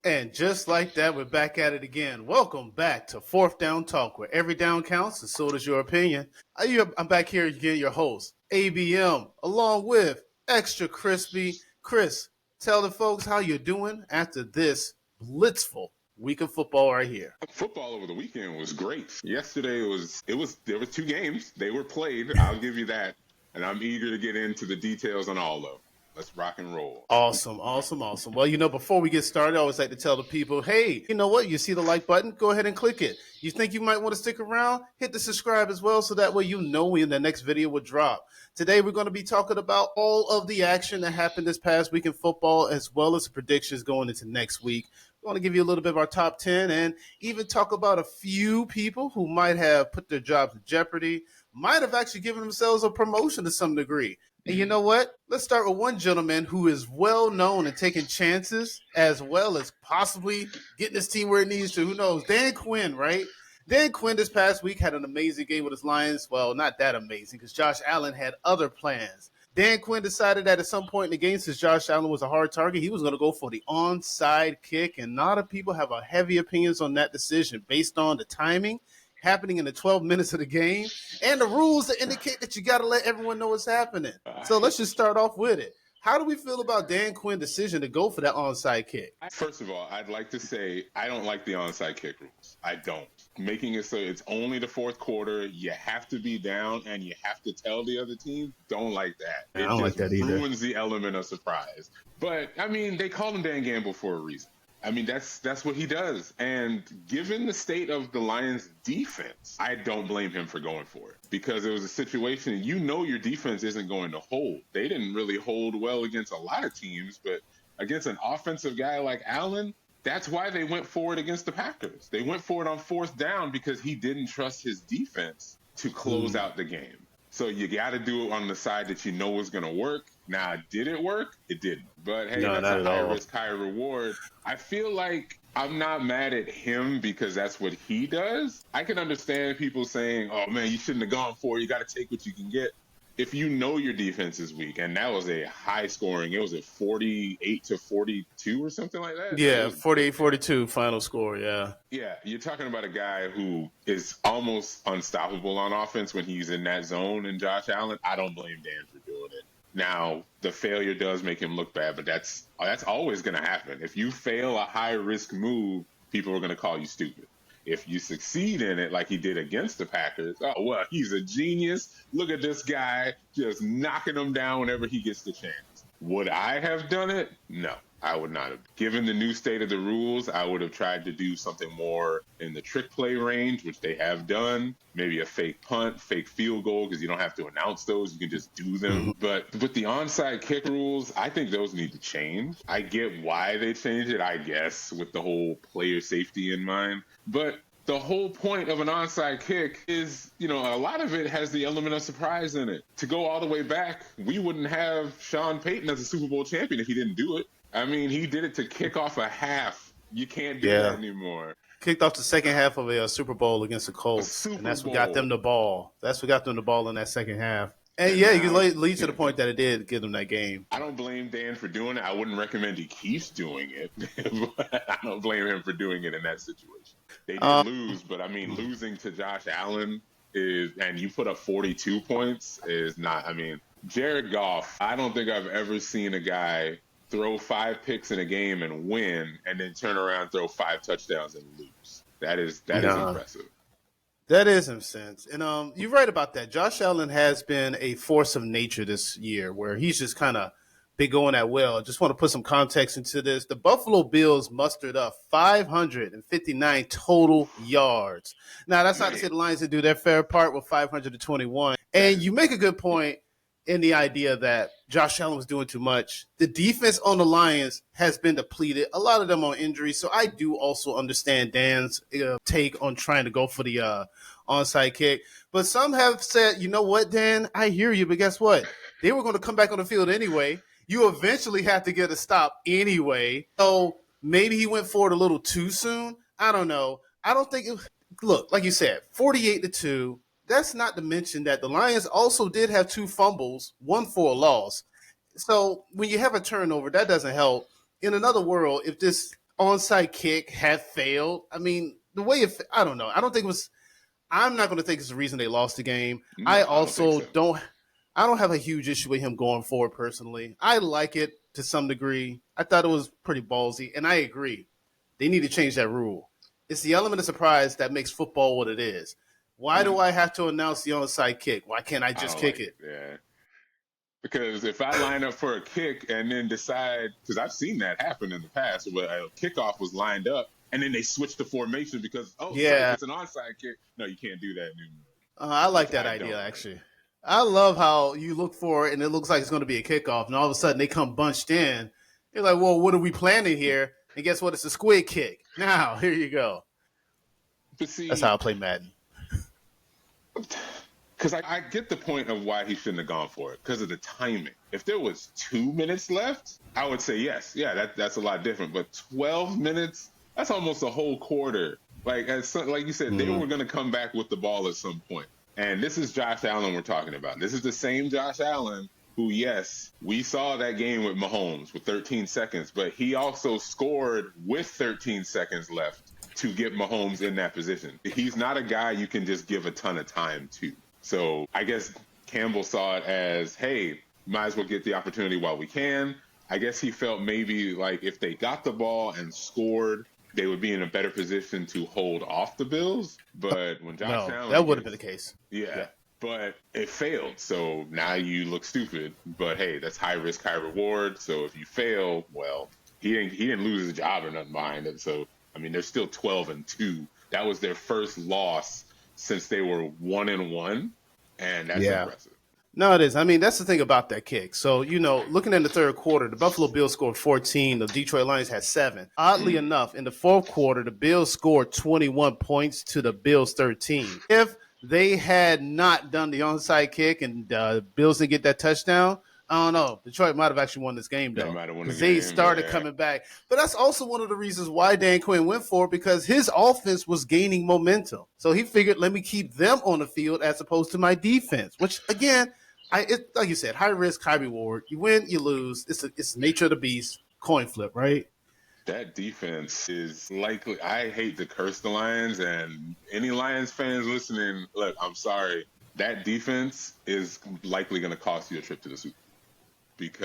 And just like that, we're back at it again. Welcome back to Fourth Down Talk, where every down counts and so does your opinion. I'm back here again, your host, ABM, along with Extra Crispy. Chris, tell the folks how you're doing after this blitzful week of football right here. Football over the weekend was great. Yesterday there were two games. They were played. I'll give you that. And I'm eager to get into the details on all of them. Let's rock and roll. Awesome. Well, before we get started, I always like to tell the people, hey, you know what? You see the like button? Go ahead and click it. You think you might want to stick around? Hit the subscribe as well, so that way you know when the next video will drop. Today, we're going to be talking about all of the action that happened this past week in football, as well as predictions going into next week. We want to give you a little bit of our top 10 and even talk about a few people who might have put their jobs in jeopardy, might have actually given themselves a promotion to some degree. And you know what? Let's start with one gentleman who is well known in taking chances as well as possibly getting his team where it needs to. Who knows? Dan Quinn, right? Dan Quinn this past week had an amazing game with his Lions. Well, not that amazing because Josh Allen had other plans. Dan Quinn decided that at some point in the game, since Josh Allen was a hard target, he was going to go for the onside kick. And a lot of people have a heavy opinions on that decision based on the timing happening in the 12 minutes of the game and the rules that indicate that you got to let everyone know what's happening. So let's just start off with it. How do we feel about Dan Quinn's decision to go for that onside kick? First of all, I'd like to say I don't like the onside kick rules. I don't. Making it so it's only the fourth quarter, you have to be down, and you have to tell the other team, don't like that. I don't like that either. It ruins the element of surprise. But, I mean, they call him Dan Campbell for a reason. I mean, that's what he does. And given the state of the Lions' defense, I don't blame him for going for it. Because it was a situation, you know your defense isn't going to hold. They didn't really hold well against a lot of teams, but against an offensive guy like Allen, that's why they went for it against the Packers. They went for it on fourth down because he didn't trust his defense to close out the game. So you got to do it on the side that you know is going to work. Now, did it work? It didn't. But, hey, No, that's a high all. risk, high reward. I feel like I'm not mad at him because that's what he does. I can understand people saying, oh, man, you shouldn't have gone for it. You got to take what you can get. If you know your defense is weak, and that was a high scoring, it was a 48-42 or something like that. Yeah, 48-42 final score, yeah. Yeah, you're talking about a guy who is almost unstoppable on offense when he's in that zone, and Josh Allen, I don't blame Dan for doing it. Now, the failure does make him look bad, but that's always going to happen. If you fail a high-risk move, people are going to call you stupid. If you succeed in it like he did against the Packers, oh, well, he's a genius. Look at this guy just knocking him down whenever he gets the chance. Would I have done it? No, I would not have. Given the new state of the rules, I would have tried to do something more in the trick play range, which they have done. Maybe a fake punt, fake field goal, because you don't have to announce those. You can just do them. But with the onside kick rules, I think those need to change. I get why they changed it, I guess, with the whole player safety in mind. But the whole point of an onside kick is, a lot of it has the element of surprise in it. To go all the way back, we wouldn't have Sean Payton as a Super Bowl champion if he didn't do it. I mean, he did it to kick off a half. You can't do that anymore. Kicked off the second half of a Super Bowl against the Colts, and that's what got them the ball. That's what got them the ball in that second half. And yeah, you can lead to the point that it did give them that game. I don't blame Dan for doing it. I wouldn't recommend he keeps doing it. But I don't blame him for doing it in that situation. They did lose, but I mean, losing to Josh Allen and you put up 42 points is not, Jared Goff, I don't think I've ever seen a guy throw 5 picks in a game and win and then turn around, throw 5 touchdowns and lose. That is impressive. That is in a sense. And you're right about that. Josh Allen has been a force of nature this year where he's just kind of been going at will. I just want to put some context into this. The Buffalo Bills mustered up 559 total yards. Now, that's not to say the Lions didn't do their fair part with 521. And you make a good point in the idea that Josh Allen was doing too much. The defense on the Lions has been depleted, a lot of them on injury. So I do also understand Dan's take on trying to go for the onside kick. But some have said, you know what, Dan, I hear you, but guess what? They were going to come back on the field anyway. You eventually have to get a stop anyway. So maybe he went for it a little too soon. I don't know. I don't think look, like you said, 48-2. That's not to mention that the Lions also did have 2 fumbles, 1 for a loss. So when you have a turnover, that doesn't help. In another world, if this onside kick had failed. I mean, the way I don't know. I don't think it was. I'm not going to think it's the reason they lost the game. No, I I don't think also so. don't. I don't have a huge issue with him going forward personally. I like it to some degree. I thought it was pretty ballsy, and I agree. They need to change that rule. It's the element of surprise that makes football what it is. Why do I have to announce the onside kick? Why can't I I just don't kick like it? it. Yeah. Because if I line up for a kick and then decide, because I've seen that happen in the past, where a kickoff was lined up and then they switched the formation because, oh, psych, Yeah, it's an onside kick. No, you can't do that anymore, I like which that I idea don't like. actually. I love how you look for it and it looks like it's going to be a kickoff, and all of a sudden they come bunched in. You're like, well, what are we planning here? And guess what? It's a squid kick. Now, here you go. But That's how see, I play Madden. because I get the point of why he shouldn't have gone for it because of the timing. If there was 2 minutes left, I would say yes. Yeah, that's a lot different. But 12 minutes, that's almost a whole quarter. Like like you said, they Mm-hmm. were going to come back with the ball at some point. And this is Josh Allen we're talking about. This is the same Josh Allen who, yes, we saw that game with Mahomes with 13 seconds, but he also scored with 13 seconds left to get Mahomes in that position. He's not a guy you can just give a ton of time to. So I guess Campbell saw it as, hey, might as well get the opportunity while we can. I guess he felt maybe like if they got the ball and scored, they would be in a better position to hold off the Bills. But when Josh No, Allen that would have been the gets, case. yeah, Yeah. but it failed. So now you look stupid. But hey, that's high risk, high reward. So if you fail, well, he didn't lose his job or nothing behind it. So I mean, they're still 12-2. That was their first loss since they were 1-1, and that's Yeah. impressive. No, it is. I mean, that's the thing about that kick. So, looking in the third quarter, the Buffalo Bills scored 14. The Detroit Lions had 7. Oddly enough, in the fourth quarter, the Bills scored 21 points to the Bills 13. If they had not done the onside kick and the Bills didn't get that touchdown, I don't know. Detroit might have actually won this game, They though, might have won the because they game. started Yeah, coming back. But that's also one of the reasons why Dan Quinn went for it, because his offense was gaining momentum. So he figured, let me keep them on the field as opposed to my defense, which, again, like you said, high risk, high reward. You win, you lose. It's the nature of the beast. Coin flip, right? that defense is likely. I hate to curse the Lions, and any Lions fans listening, look, I'm sorry. That defense is likely going to cost you a trip to the Super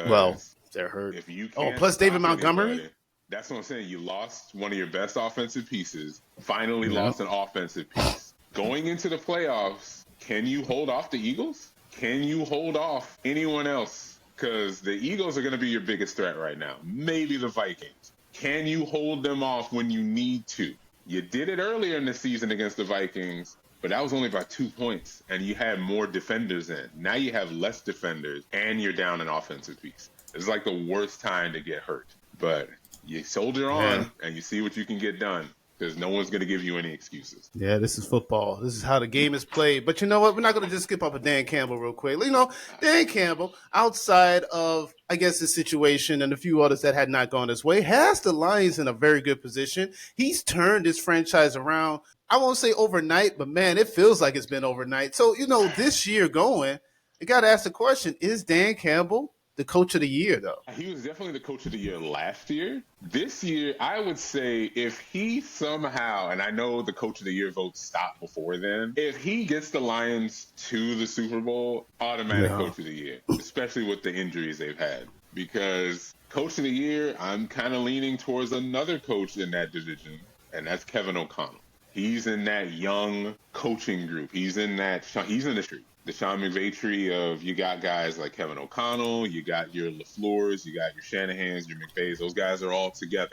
Bowl Well, because they're hurt. if you Oh, can't plus David stop Montgomery. anybody, that's what I'm saying. You lost one of your best offensive pieces, finally Yeah. lost an offensive piece. Going into the playoffs, can you hold off the Eagles? Can you hold off anyone else? Because the Eagles are going to be your biggest threat right now. Maybe the Vikings. Can you hold them off when you need to? You did it earlier in the season against the Vikings, but that was only by 2 points, and you had more defenders in. Now you have less defenders, and you're down an offensive piece. It's like the worst time to get hurt. But you soldier Yeah. on, and you see what you can get done, because no one's going to give you any excuses. Yeah, this is football. This is how the game is played. But you know what? We're not going to just skip up a Dan Campbell real quick. Dan Campbell, outside of, I guess, this situation and a few others that had not gone his way, has the Lions in a very good position. He's turned his franchise around. I won't say overnight, but man, it feels like it's been overnight. So, this year going, you got to ask the question, is Dan Campbell the coach of the year, though? He was definitely the coach of the year last year. This year, I would say if he somehow, and I know the coach of the year vote stopped before then, if he gets the Lions to the Super Bowl, automatic Yeah. coach of the year, especially with the injuries they've had. Because coach of the year, I'm kind of leaning towards another coach in that division, and that's Kevin O'Connell. He's in that young coaching group. He's in the street. The Sean McVay tree of you got guys like Kevin O'Connell, you got your LaFleurs, you got your Shanahans, your McVays. Those guys are all together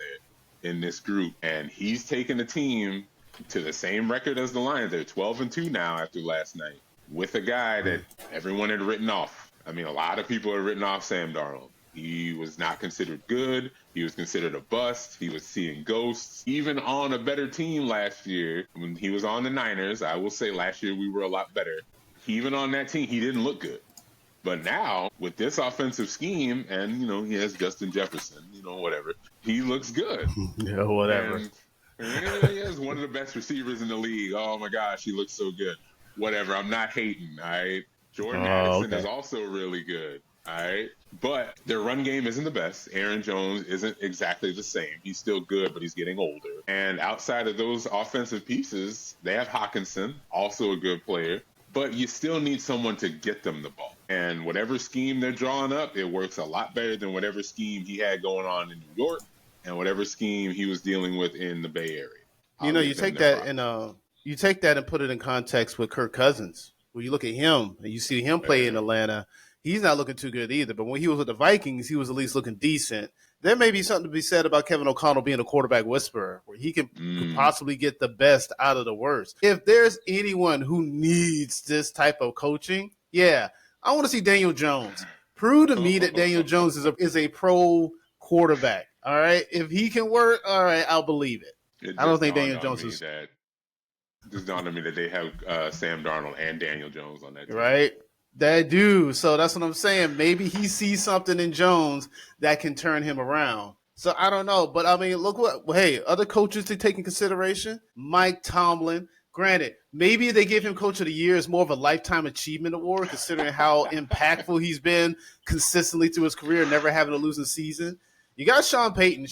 in this group. And he's taken the team to the same record as the Lions. They're 12-2 now after last night with a guy that everyone had written off. I mean, a lot of people had written off Sam Darnold. He was not considered good. He was considered a bust. He was seeing ghosts. Even on a better team last year, when he was on the Niners, I will say last year we were a lot better. Even on that team, he didn't look good. But now, with this offensive scheme, and, he has Justin Jefferson, whatever, he looks good. Yeah, whatever. And he has one of the best receivers in the league. Oh, my gosh, he looks so good. Whatever, I'm not hating, all right? Jordan Addison is Okay. also really good. All right. But their run game isn't the best. Aaron Jones isn't exactly the same. He's still good, but he's getting older. And outside of those offensive pieces, they have Hawkinson, also a good player. But you still need someone to get them the ball. And whatever scheme they're drawing up, it works a lot better than whatever scheme he had going on in New York and whatever scheme he was dealing with in the Bay Area. You take that and put it in context with Kirk Cousins. When you look at him and you see him play in Atlanta, he's not looking too good either. But when he was with the Vikings, he was at least looking decent. There may be something to be said about Kevin O'Connell being a quarterback whisperer, where he could possibly get the best out of the worst. If there's anyone who needs this type of coaching, I want to see Daniel Jones. Prove to me that Daniel Jones is a pro quarterback. All right, if he can work, all right, I'll believe it. I don't think Daniel Jones is. Just dawned on me that they have Sam Darnold and Daniel Jones on that team. Right. They do. So that's what I'm saying. Maybe he sees something in Jones that can turn him around. So I don't know. But, I mean, look other coaches to take in consideration. Mike Tomlin. Granted, maybe they give him Coach of the Year as more of a lifetime achievement award, considering how impactful he's been consistently through his career, never having a losing season. You got Sean Payton,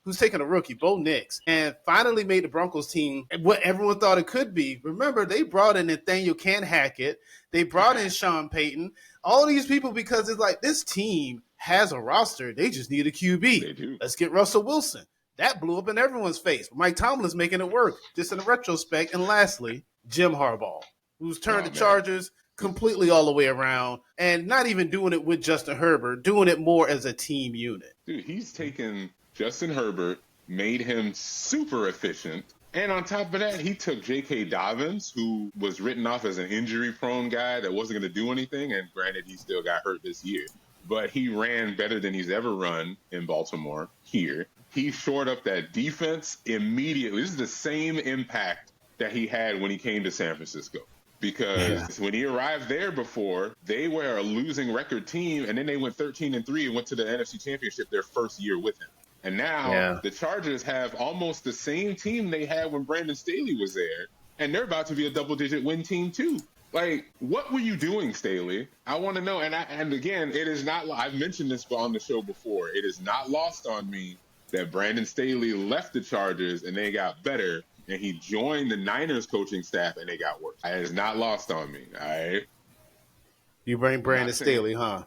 who's taking a rookie, Bo Nix, and finally made the Broncos team what everyone thought it could be. Remember, they brought in Nathaniel Hackett. They brought in Sean Payton. All these people, because it's like this team has a roster. They just need a QB. They do. Let's get Russell Wilson. That blew up in everyone's face. Mike Tomlin's making it work, just in a retrospect. And lastly, Jim Harbaugh, who's turned the Chargers completely all the way around, and not even doing it with Justin Herbert, doing it more as a team unit. Dude, he's taken Justin Herbert, made him super efficient, and on top of that, he took J.K. Dobbins, who was written off as an injury-prone guy that wasn't going to do anything, and granted, he still got hurt this year, but he ran better than he's ever run in Baltimore here. He shored up that defense immediately. This is the same impact that he had when he came to San Francisco. Because when he arrived there before, they were a losing record team, and then they went 13-3 and went to the NFC Championship their first year with him. And now the Chargers have almost the same team they had when Brandon Staley was there, and they're about to be a double-digit win team too. Like, what were you doing, Staley? I want to know. And again, it is not. I've mentioned this on the show before. It is not lost on me that Brandon Staley left the Chargers and they got better. And he joined the Niners coaching staff, and they got worse. It is not lost on me, all right? You bring Brandon Staley, huh?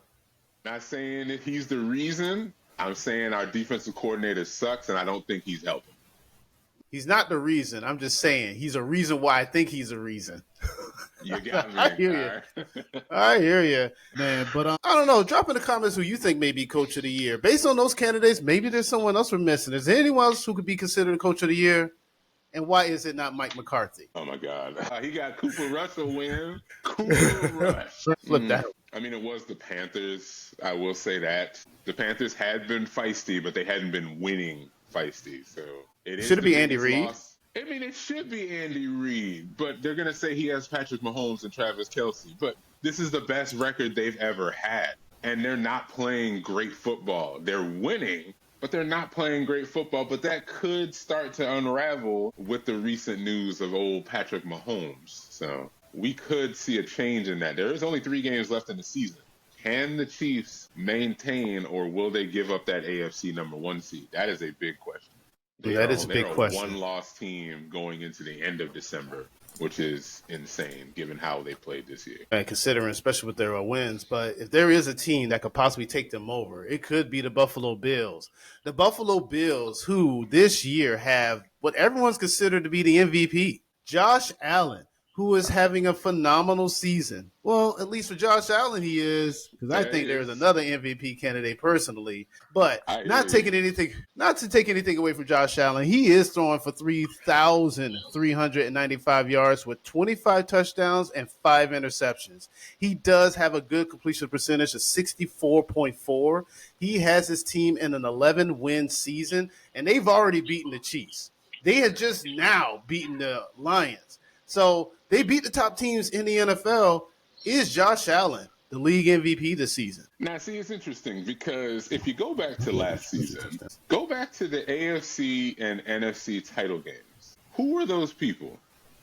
Not saying that he's the reason. I'm saying our defensive coordinator sucks, and I don't think he's helping. He's not the reason. I'm just saying he's a reason why I think he's a reason. You got me. I hear you. I hear you, man. But I don't know. Drop in the comments who you think may be Coach of the Year. Based on those candidates, maybe there's someone else we're missing. Is there anyone else who could be considered Coach of the Year? And why is it not Mike McCarthy? Oh, my God. He got Cooper Rush a win. Cooper Rush. Flip that. I mean, it was the Panthers. I will say that. The Panthers had been feisty, but they hadn't been winning feisty. So should it be Andy Reid? I mean, it should be Andy Reid, but they're going to say he has Patrick Mahomes and Travis Kelce. But this is the best record they've ever had. And they're not playing great football. They're winning, but they're not playing great football. But that could start to unravel with the recent news of old Patrick Mahomes. So we could see a change in that. There is only 3 games left in the season. Can the Chiefs maintain, or will they give up that AFC number 1 seed? That is a big question. That is a big question. They're a one-loss team going into the end of December, which is insane given how they played this year. And considering, especially with their wins, but if there is a team that could possibly take them over, it could be the Buffalo Bills. The Buffalo Bills, who this year have what everyone's considered to be the MVP, Josh Allen, who is having a phenomenal season. Well, at least for Josh Allen, he is, because I think there's another MVP candidate personally. But not to take anything away from Josh Allen, he is throwing for 3,395 yards with 25 touchdowns and 5 interceptions. He does have a good completion percentage of 64.4. He has his team in an 11-win season, and they've already beaten the Chiefs. They have just now beaten the Lions. So they beat the top teams in the NFL. Is Josh Allen the league MVP this season? Now, see, it's interesting because if you go back to last season, go back to the AFC and NFC title games. Who were those people?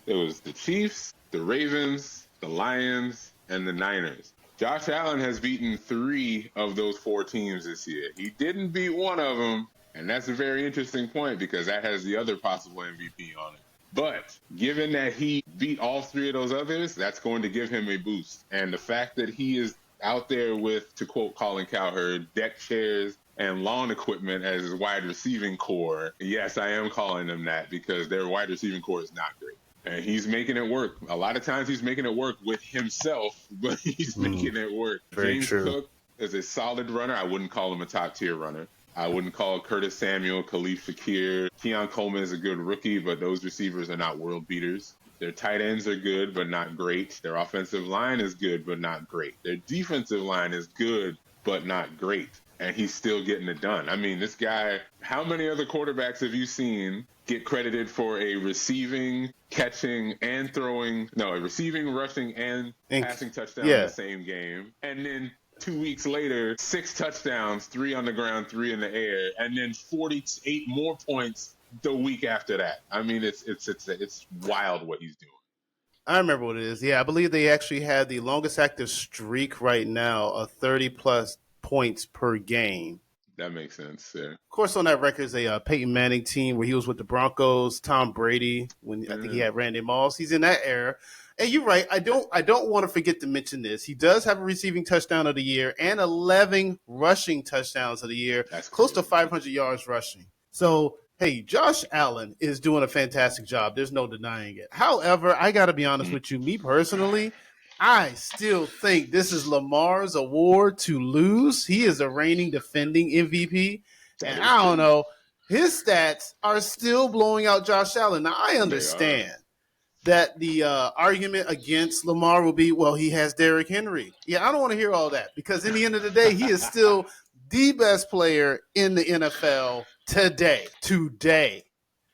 It was the Chiefs, the Ravens, the Lions, and the Niners. Josh Allen has beaten 3 of those 4 teams this year. He didn't beat one of them, and that's a very interesting point because that has the other possible MVP on it. But given that he beat all 3 of those others, that's going to give him a boost. And the fact that he is out there with, to quote Colin Cowherd, deck chairs and lawn equipment as his wide receiving core, yes, I am calling them that because their wide receiving core is not great. And he's making it work. A lot of times he's making it work with himself, but he's making it work. Very James true. Cook is a solid runner. I wouldn't call him a top-tier runner. I wouldn't call Curtis Samuel, Khalif Fakir. Keon Coleman is a good rookie, but those receivers are not world beaters. Their tight ends are good, but not great. Their offensive line is good, but not great. Their defensive line is good, but not great. And he's still getting it done. I mean, this guy, how many other quarterbacks have you seen get credited for a receiving, catching, and throwing, no, a receiving, rushing, and passing touchdown in the same game? And then 2 weeks later, 6 touchdowns, 3 on the ground, 3 in the air, and then 48 more points the week after that. I mean, it's wild what he's doing. I remember what it is. Yeah, I believe they actually had the longest active streak right now of 30-plus points per game. That makes sense, yeah. Of course, on that record is a Peyton Manning team where he was with the Broncos, Tom Brady, when I think he had Randy Moss. He's in that era. And you're right. I don't want to forget to mention this. He does have a receiving touchdown of the year and 11 rushing touchdowns of the year. That's close crazy. to 500 yards rushing. So, hey, Josh Allen is doing a fantastic job. There's no denying it. However, I got to be honest with you. Me personally, I still think this is Lamar's award to lose. He is the reigning defending MVP. And I don't know, his stats are still blowing out Josh Allen. Now, I understand that the argument against Lamar will be, well, he has Derrick Henry. Yeah, I don't want to hear all that because in the end of the day, he is still the best player in the NFL today.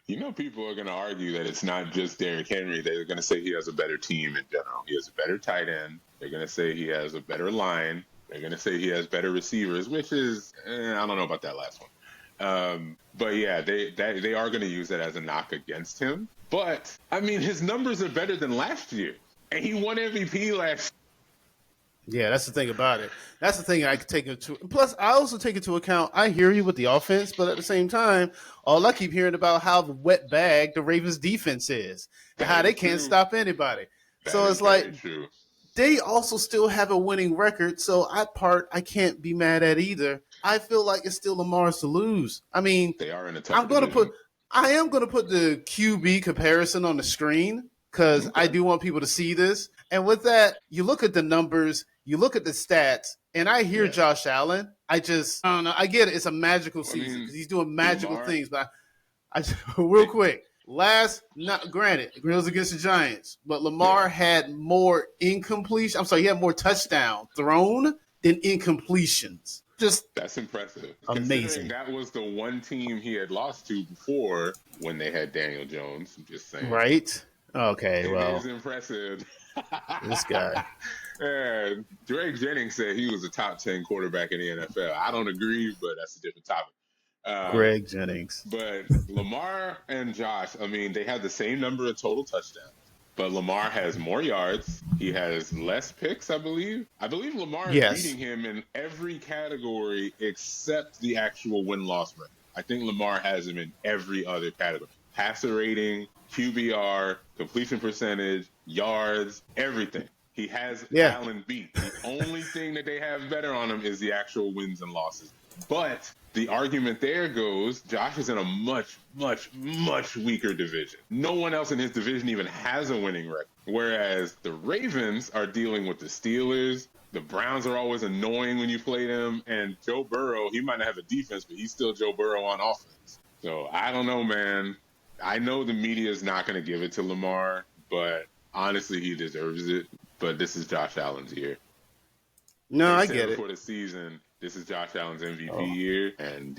You know, people are going to argue that it's not just Derrick Henry. They're going to say he has a better team in general. He has a better tight end. They're going to say he has a better line. They're going to say he has better receivers, which is, I don't know about that last one. But yeah, they are going to use that as a knock against him. But, I mean, his numbers are better than last year. And he won MVP last year. Yeah, that's the thing about it. That's the thing I could take into. Plus, I also take into account. I hear you with the offense, but at the same time, all I keep hearing about how the wet bag the Ravens defense is and how they can't stop anybody. So it's like they also still have a winning record. So I can't be mad at either. I feel like it's still Lamar's to lose. I mean, they are in a tough division. I am going to put the QB comparison on the screen because I do want people to see this. And with that, you look at the numbers, you look at the stats, and I hear Josh Allen. I don't know. I get it. It's a magical season because he's doing magical things. But I real quick, granted, it was against the Giants, but Lamar had more incompletion. I'm sorry, he had more touchdown thrown than incompletions. That's impressive. Amazing. That was the one team he had lost to before when they had Daniel Jones. I'm just saying. Right? Okay, It is impressive. This guy. Greg Jennings said he was a top 10 quarterback in the NFL. I don't agree, but that's a different topic. Greg Jennings. But Lamar and Josh, I mean, they have the same number of total touchdowns. But Lamar has more yards. He has less picks, I believe. I believe Lamar is beating him in every category except the actual win-loss record. I think Lamar has him in every other category. Passer rating, QBR, completion percentage, yards, everything. He has Allen beat. The only thing that they have better on him is the actual wins and losses. But the argument there goes, Josh is in a much, much, much weaker division. No one else in his division even has a winning record. Whereas the Ravens are dealing with the Steelers. The Browns are always annoying when you play them. And Joe Burrow, he might not have a defense, but he's still Joe Burrow on offense. So I don't know, man. I know the media is not going to give it to Lamar, but honestly, he deserves it. But this is Josh Allen's year. No, I get it. For the season, this is Josh Allen's MVP year, and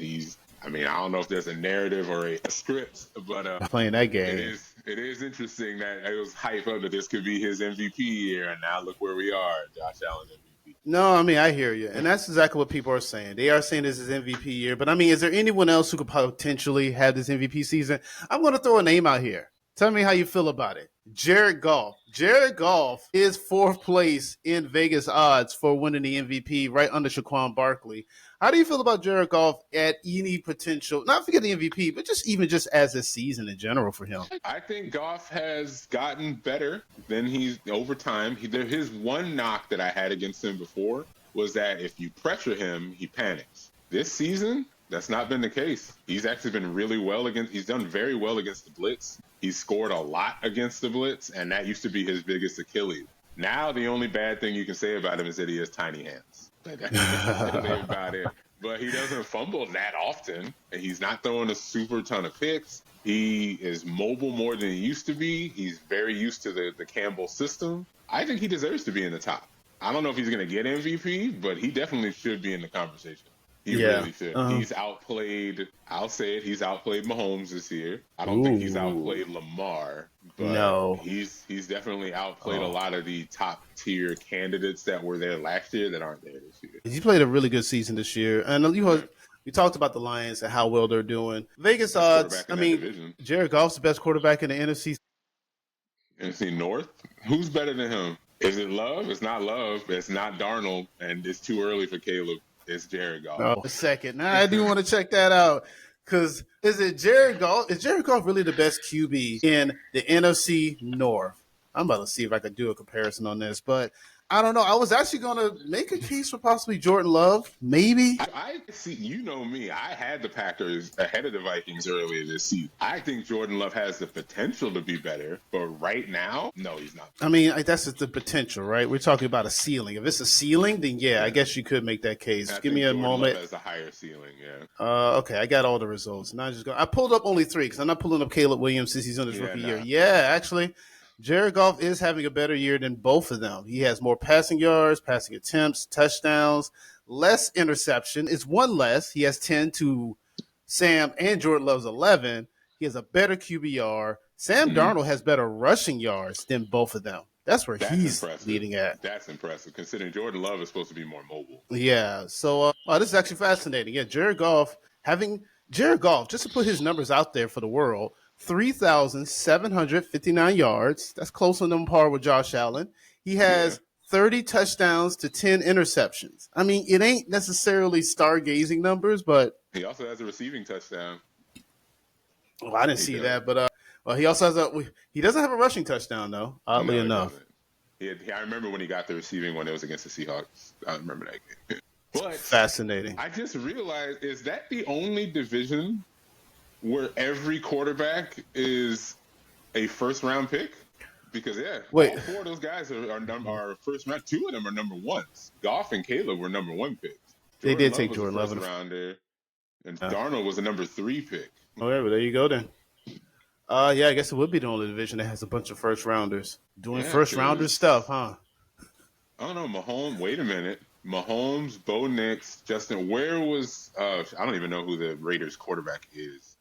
I don't know if there's a narrative or a script, but playing that game. It is interesting that it was hype up that this could be his MVP year, and now look where we are, Josh Allen's MVP. No, I hear you, and that's exactly what people are saying. They are saying this is MVP year, but is there anyone else who could potentially have this MVP season? I'm going to throw a name out here. Tell me how you feel about it. Jared Goff. Jared Goff is fourth place in Vegas odds for winning the MVP, right under Shaquan Barkley. How do you feel about Jared Goff at any potential? Not forget the MVP, but just as a season in general for him. I think Goff has gotten better than he's over time. His one knock that I had against him before was that if you pressure him, he panics. This season, that's not been the case. He's actually been really well he's done very well against the blitz. He's scored a lot against the blitz, and that used to be his biggest Achilles. Now, the only bad thing you can say about him is that he has tiny hands. That's about it. But he doesn't fumble that often, and he's not throwing a super ton of picks. He is mobile more than he used to be. He's very used to the Campbell system. I think he deserves to be in the top. I don't know if he's going to get MVP, but he definitely should be in the conversation. He really should. He's outplayed, I'll say it, he's outplayed Mahomes this year. I don't think he's outplayed Lamar, but he's definitely outplayed a lot of the top tier candidates that were there last year that aren't there this year. He played a really good season this year. And we talked about the Lions and how well they're doing. Vegas odds, Jared Goff's the best quarterback in the NFC. NFC North? Who's better than him? Is it Love? It's not Love. It's not Darnold, and it's too early for Caleb. It's Jared Goff. Oh, a second. Now I do want to check that out. Because is Jared Goff really the best QB in the NFC North? I'm about to see if I could do a comparison on this, but I don't know. I was actually going to make a case for possibly Jordan Love, maybe. I see. You know me. I had the Packers ahead of the Vikings earlier this season. I think Jordan Love has the potential to be better, but right now, no, he's not. I mean, that's just the potential, right? We're talking about a ceiling. If it's a ceiling, then yeah, I guess you could make that case. Give me a moment. Love has a higher ceiling, yeah. Okay, I got all the results. Now I pulled up only 3 because I'm not pulling up Caleb Williams since he's on his rookie year. Yeah, actually. Jared Goff is having a better year than both of them. He has more passing yards, passing attempts, touchdowns, less interception. It's one less. He has 10 to Sam and Jordan Love's 11. He has a better QBR. Sam Darnold has better rushing yards than both of them. That's he's leading at. That's impressive, considering Jordan Love is supposed to be more mobile. Yeah, so this is actually fascinating. Yeah, Jared Goff, just to put his numbers out there for the world, 3,759 yards. That's close on par with Josh Allen. He has 30 touchdowns to 10 interceptions. I mean, it ain't necessarily stargazing numbers, but he also has a receiving touchdown. Well, I didn't see that, but he also has he doesn't have a rushing touchdown though. Oddly enough, I remember when he got the receiving one. It was against the Seahawks. I remember that game. But fascinating. I just realized, is that the only division where every quarterback is a first-round pick? Because, all 4 of those guys are first-round. 2 of them are number ones. Goff and Caleb were number 1 picks. They did take Jordan Love. First-rounder, and Darnold was a number 3 pick. Oh, yeah, well, there you go then. I guess it would be the only division that has a bunch of first-rounders. Doing first-rounder stuff, huh? I don't know, Mahomes. Wait a minute. Mahomes, Bo Nix, Justin. Where was I don't even know who the Raiders quarterback is.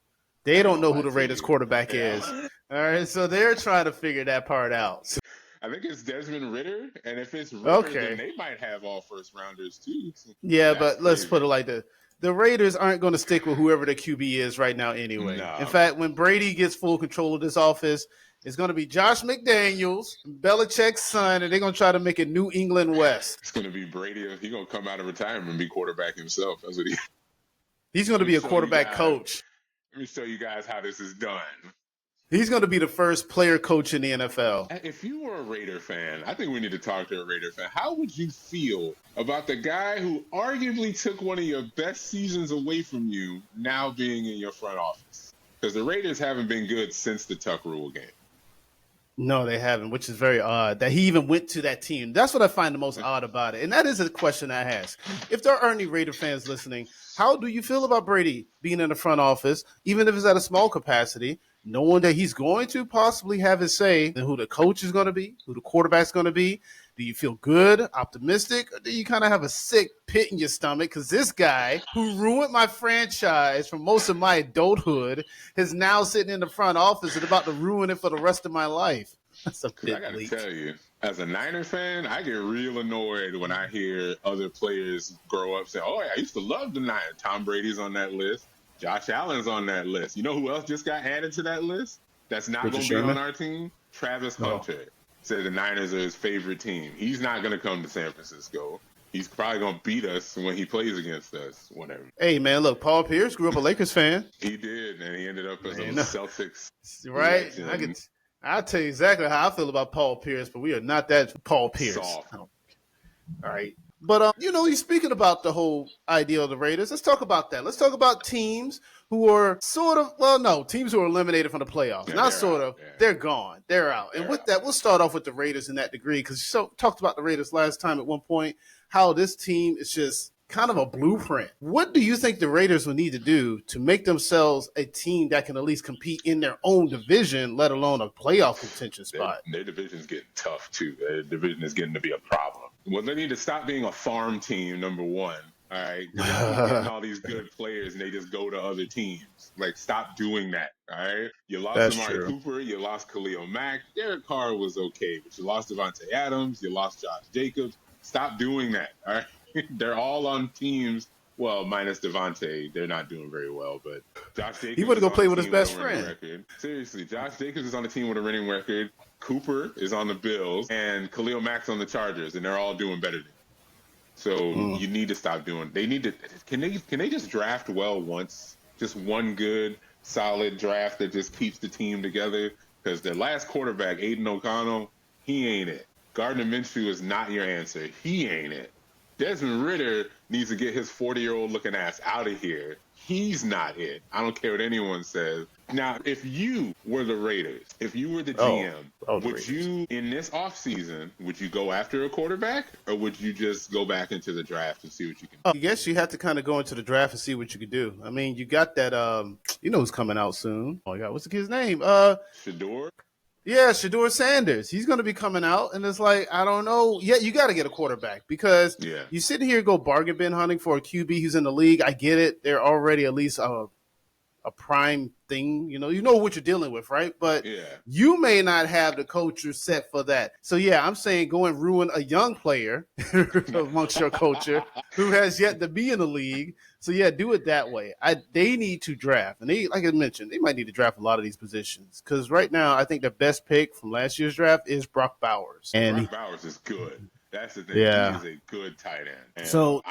They don't know who the Raiders quarterback is. All right, so they're trying to figure that part out. I think it's Desmond Ridder, and if it's Ridder, then they might have all first-rounders too. Yeah, but let's put it like this. The Raiders aren't going to stick with whoever the QB is right now anyway. No. In fact, when Brady gets full control of this office, it's going to be Josh McDaniels, Belichick's son, and they're going to try to make it New England West. It's going to be Brady. He's going to come out of retirement and be quarterback himself. That's what he's going to be a quarterback coach. Let me show you guys how this is done. He's going to be the first player coach in the NFL. If you were a Raider fan, I think we need to talk to a Raider fan. How would you feel about the guy who arguably took one of your best seasons away from you now being in your front office? Because the Raiders haven't been good since the Tuck Rule game. No, they haven't, which is very odd that he even went to that team. That's what I find the most odd about it. And that is a question I ask. If there are any Raider fans listening, how do you feel about Brady being in the front office, even if it's at a small capacity, knowing that he's going to possibly have his say in who the coach is going to be, who the quarterback's going to be? Do you feel good, optimistic, or do you kind of have a sick pit in your stomach? Because this guy who ruined my franchise for most of my adulthood is now sitting in the front office and about to ruin it for the rest of my life. That's a bit I got to tell you, as a Niner fan, I get real annoyed when I hear other players grow up saying, oh, I used to love the Niners. Tom Brady's on that list. Josh Allen's on that list. You know who else just got added to that list? that's not Richard going to be on Sherman? our team? Travis Oh. Hunter said the Niners are his favorite team. He's not going to come to San Francisco. He's probably going to beat us when he plays against us, whatever. Hey, man, look, Paul Pierce grew up a Lakers fan. He did, and he ended up as a Man, Celtics right? legend. I'll tell you exactly how I feel about Paul Pierce, but we are not that Paul Pierce. Soft. All right. But, you're speaking about the whole idea of the Raiders. Let's talk about that. Let's talk about teams who are teams who are eliminated from the playoffs. Yeah, Not sort of. Yeah. They're gone. They're out. And with that, we'll start off with the Raiders in that degree because you talked about the Raiders last time at one point, how this team is just kind of a blueprint. What do you think the Raiders will need to do to make themselves a team that can at least compete in their own division, let alone a playoff contention spot? Their division's getting tough, too. Their division is getting to be a problem. Well, they need to stop being a farm team, number one. All right? They keep getting all these good players, and they just go to other teams. Like, stop doing that, all right? You lost Amari Cooper. You lost Khalil Mack. Derek Carr was okay, but you lost Devontae Adams. You lost Josh Jacobs. Stop doing that, all right? They're all on teams. Well, minus Devontae, they're not doing very well. But Josh Jacobs, he would go play with his best friend. Record. Seriously, Josh Jacobs is on the team with a winning record. Cooper is on the Bills, and Khalil Mack's on the Chargers, and they're all doing better than him. So you need to stop doing. They need to. Can they just draft well once? Just one good, solid draft that just keeps the team together. Because their last quarterback, Aiden O'Connell, he ain't it. Gardner Minshew is not your answer. He ain't it. Desmond Ridder needs to get his 40-year-old looking ass out of here. He's not it. I don't care what anyone says. Now, if you were the Raiders, if you were the GM, would you, in this offseason, would you go after a quarterback, or would you just go back into the draft and see what you can do? I guess you have to kind of go into the draft and see what you could do. I mean, you got that, who's coming out soon. Oh, my God, what's the kid's name? Shador? Yeah, Shador Sanders. He's going to be coming out, and it's like, I don't know. Yeah, you got to get a quarterback because you sit here and go bargain bin hunting for a QB who's in the league. I get it. They're already at least a prime thing. You know what you're dealing with, right? But you may not have the culture set for that. So, yeah, I'm saying go and ruin a young player amongst your culture who has yet to be in the league. So, yeah, do it that way. They need to draft. And they, like I mentioned, they might need to draft a lot of these positions. Because right now, I think the best pick from last year's draft is Brock Bowers. And Brock Bowers is good. That's the thing. Yeah. He is a good tight end. And so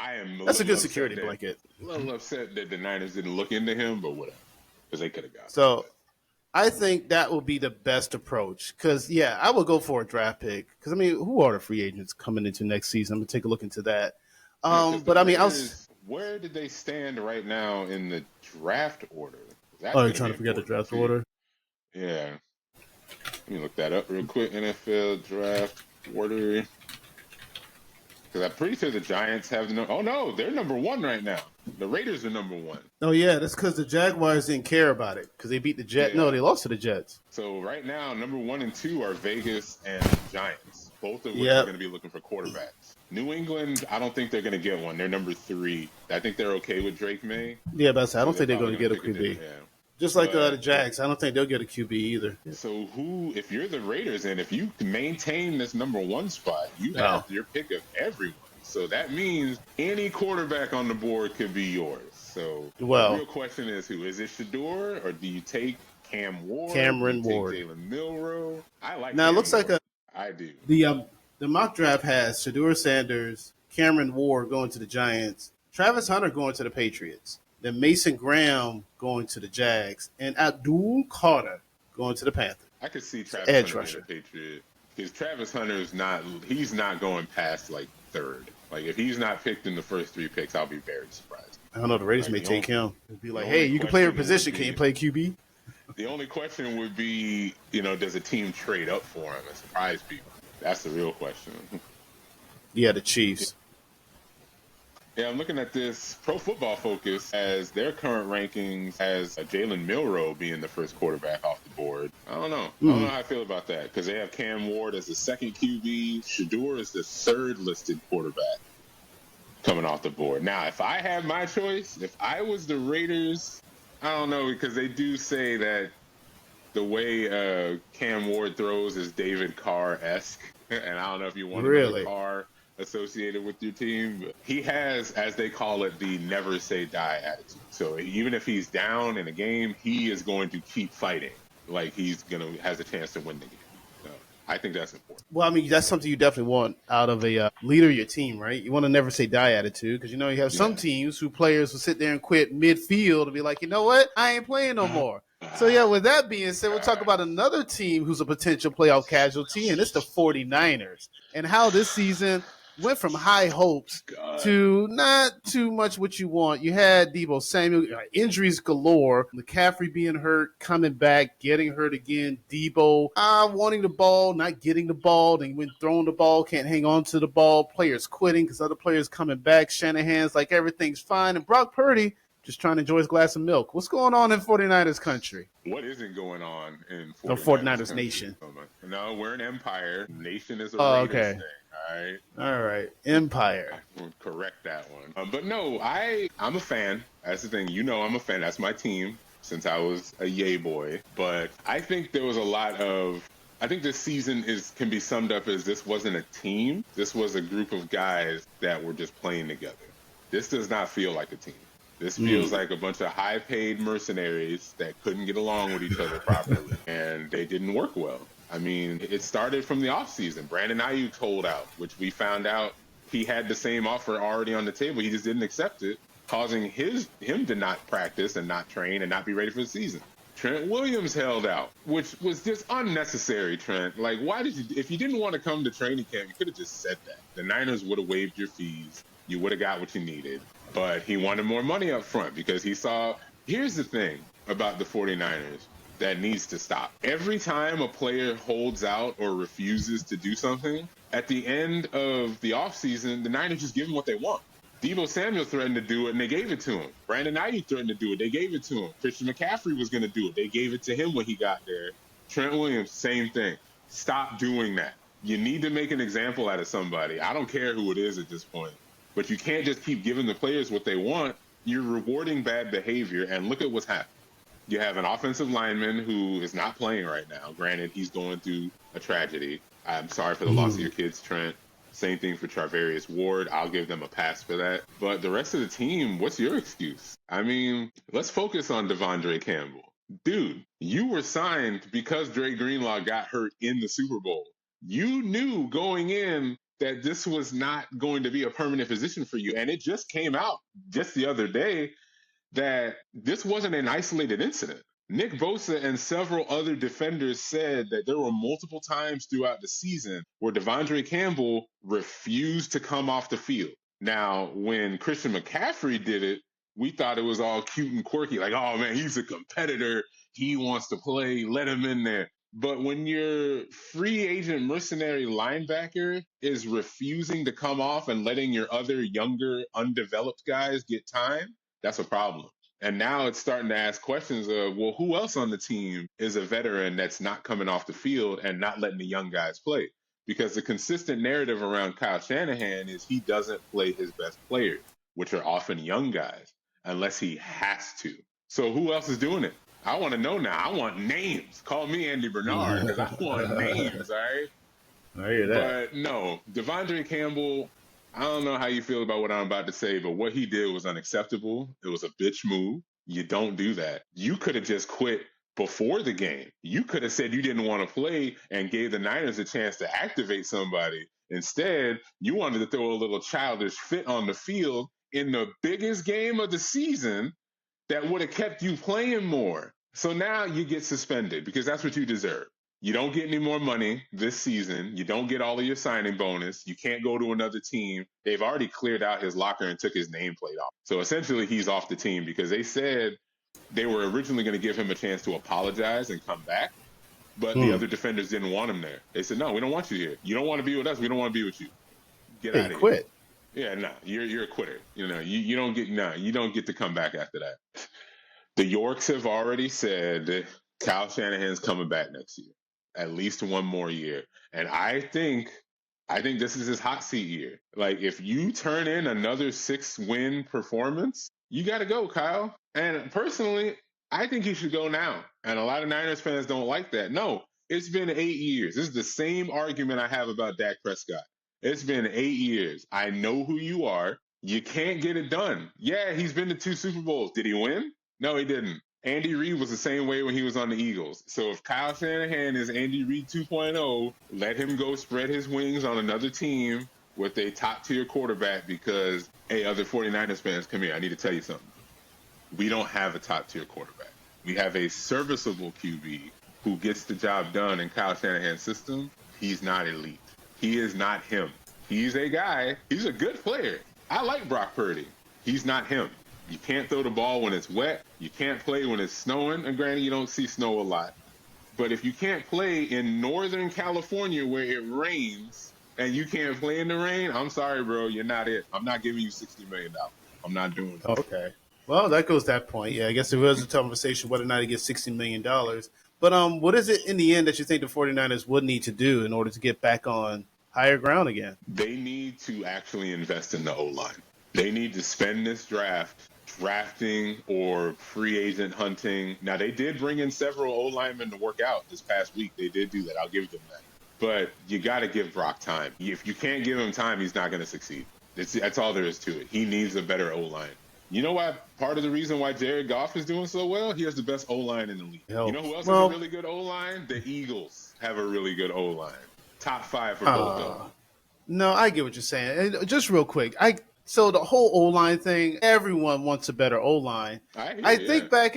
that's a good security blanket. A little upset that the Niners didn't look into him, but whatever. Because they could have got him. So I think that will be the best approach. Because, yeah, I would go for a draft pick. Because, I mean, who are the free agents coming into next season? I'm going to take a look into that. But, I mean, where did they stand right now in the draft order? You're trying to forget the draft order? Yeah. Let me look that up real quick. NFL draft order. Because I'm pretty sure the Giants have the number. Oh, no, they're number one right now. The Raiders are number one. Oh, yeah, that's because the Jaguars didn't care about it because they beat the Jets. Yeah. No, they lost to the Jets. So right now, number 1 and 2 are Vegas and Giants, both of which are going to be looking for quarterbacks. New England, I don't think they're going to get one. They're number 3. I think they're okay with Drake May. Yeah, but I don't think they're going to get a QB. Just like the Jags, I don't think they'll get a QB either. So if you're the Raiders and if you maintain this number 1 spot, you have your pick of everyone. So that means any quarterback on the board could be yours. So the real question is who? Is it Shador or do you take Cameron Ward? Jalen Milroe? I like now. It looks like I do. The mock draft has Shador Sanders, Cameron Ward going to the Giants, Travis Hunter going to the Patriots, then Mason Graham going to the Jags, and Abdul Carter going to the Panthers. I could see Travis Hunter being a Patriot because Travis Hunter he's not going past like 3rd. Like, if he's not picked in the first 3 picks, I'll be very surprised. I don't know. The Raiders may take him. It'd be like, hey, you can play your position. Can you play QB? The only question would be, does a team trade up for him and surprise people? That's the real question. Yeah, the Chiefs. Yeah, I'm looking at this. Pro Football Focus as their current rankings as Jalen Milroe being the first quarterback off the board. I don't know. I don't know how I feel about that because they have Cam Ward as the 2nd QB. Shador is the 3rd listed quarterback coming off the board. Now, if I had my choice, if I was the Raiders, I don't know because they do say that the way Cam Ward throws is David Carr-esque, and I don't know if you want another Carr associated with your team. But he has, as they call it, the never say die attitude. So even if he's down in a game, he is going to keep fighting. like has a chance to win the game. So I think that's important. Well, I mean, that's something you definitely want out of a leader of your team, right? You want to never say die attitude because, you have some Yeah. teams who players will sit there and quit midfield and be like, you know what? I ain't playing no more. So, yeah, with that being said, we'll talk about another team who's a potential playoff casualty, and it's the 49ers and how this season went from high hopes God. to not too much what you want. You had Deebo Samuel, injuries galore, McCaffrey being hurt, coming back, getting hurt again, Deebo wanting the ball, not getting the ball, then when throwing the ball, can't hang on to the ball, players quitting because other players coming back, Shanahan's like everything's fine, and Brock Purdy just trying to enjoy his glass of milk. What's going on in 49ers country? What isn't going on in 49ers, The 49ers country? nation. No, we're an empire. Nation is a Oh, Raiders okay. thing. All right. All right. Empire. I will correct that one. But no, I'm a fan. That's the thing. I'm a fan. That's my team since I was a yay boy. But I think there was a lot of. I think this season can be summed up as this wasn't a team. This was a group of guys that were just playing together. This does not feel like a team. This feels like a bunch of high-paid mercenaries that couldn't get along with each other properly, and they didn't work well. I mean, it started from the offseason. Brandon Ayuk told out, which we found out he had the same offer already on the table. He just didn't accept it, causing him to not practice and not train and not be ready for the season. Trent Williams held out, which was just unnecessary, Trent. Like, why if you didn't want to come to training camp, you could have just said that. The Niners would have waived your fees. You would have got what you needed. But he wanted more money up front because here's the thing about the 49ers that needs to stop. Every time a player holds out or refuses to do something, at the end of the offseason, the Niners just give him what they want. Deebo Samuel threatened to do it, and they gave it to him. Brandon Ayuk threatened to do it. They gave it to him. Christian McCaffrey was going to do it. They gave it to him when he got there. Trent Williams, same thing. Stop doing that. You need to make an example out of somebody. I don't care who it is at this point. But you can't just keep giving the players what they want. You're rewarding bad behavior, and look at what's happened. You have an offensive lineman who is not playing right now. Granted, he's going through a tragedy. I'm sorry for the loss of your kids, Trent. Same thing for Charvarius Ward. I'll give them a pass for that. But the rest of the team, what's your excuse? I mean, let's focus on Devondre Campbell. Dude, you were signed because Dre Greenlaw got hurt in the Super Bowl. You knew going in that this was not going to be a permanent position for you. And it just came out just the other day that this wasn't an isolated incident. Nick Bosa and several other defenders said that there were multiple times throughout the season where Devondre Campbell refused to come off the field. Now, when Christian McCaffrey did it, we thought it was all cute and quirky, like, oh man, he's a competitor. He wants to play. Let him in there. But when your free agent mercenary linebacker is refusing to come off and letting your other younger, undeveloped guys get time, that's a problem. And now it's starting to ask questions of, well, who else on the team is a veteran that's not coming off the field and not letting the young guys play? Because the consistent narrative around Kyle Shanahan is he doesn't play his best players, which are often young guys, unless he has to. So who else is doing it? I want to know now. I want names. Call me Andy Bernard because I want names, all right? I hear that. But no, Devondre Campbell, I don't know how you feel about what I'm about to say, but what he did was unacceptable. It was a bitch move. You don't do that. You could have just quit before the game. You could have said you didn't want to play and gave the Niners a chance to activate somebody. Instead, you wanted to throw a little childish fit on the field in the biggest game of the season that would have kept you playing more. So now you get suspended because that's what you deserve. You don't get any more money this season. You don't get all of your signing bonus. You can't go to another team. They've already cleared out his locker and took his nameplate off. So essentially he's off the team because they said they were originally going to give him a chance to apologize and come back. But the other defenders didn't want him there. They said, no, we don't want you here. You don't want to be with us. We don't want to be with you. Get out of here. Quit. Yeah, no, you're a quitter. You know, you don't get to come back after that. The Yorks have already said Kyle Shanahan's coming back next year, at least one more year. And I think this is his hot seat year. Like, if you turn in another 6-win performance, you got to go, Kyle. And personally, I think he should go now. And a lot of Niners fans don't like that. No, it's been 8 years. This is the same argument I have about Dak Prescott. It's been 8 years. I know who you are. You can't get it done. Yeah, he's been to 2 Super Bowls. Did he win? No, he didn't. Andy Reid was the same way when he was on the Eagles. So if Kyle Shanahan is Andy Reid 2.0, let him go spread his wings on another team with a top-tier quarterback because, hey, other 49ers fans, come here. I need to tell you something. We don't have a top-tier quarterback. We have a serviceable QB who gets the job done in Kyle Shanahan's system. He's not elite. He is not him. He's a guy. He's a good player. I like Brock Purdy. He's not him. You can't throw the ball when it's wet. You can't play when it's snowing. And granted, you don't see snow a lot. But if you can't play in Northern California where it rains and you can't play in the rain, I'm sorry, bro. You're not it. I'm not giving you $60 million. I'm not doing it. Okay. Well, that goes that point. Yeah, I guess it was a conversation whether or not he gets $60 million. But what is it in the end that you think the 49ers would need to do in order to get back on higher ground again? They need to actually invest in the O-line. They need to spend this draft drafting or free agent hunting. Now, they did bring in several O-linemen to work out this past week. They did do that. I'll give them that. But you got to give Brock time. If you can't give him time, he's not going to succeed. That's all there is to it. He needs a better O-line. You know why? Part of the reason why Jared Goff is doing so well, he has the best O-line in the league. You know who else has a really good O-line? The Eagles have a really good O-line. Top 5 for both of them. No, I get what you're saying. And just real quick, so the whole O-line thing, everyone wants a better O-line. I think back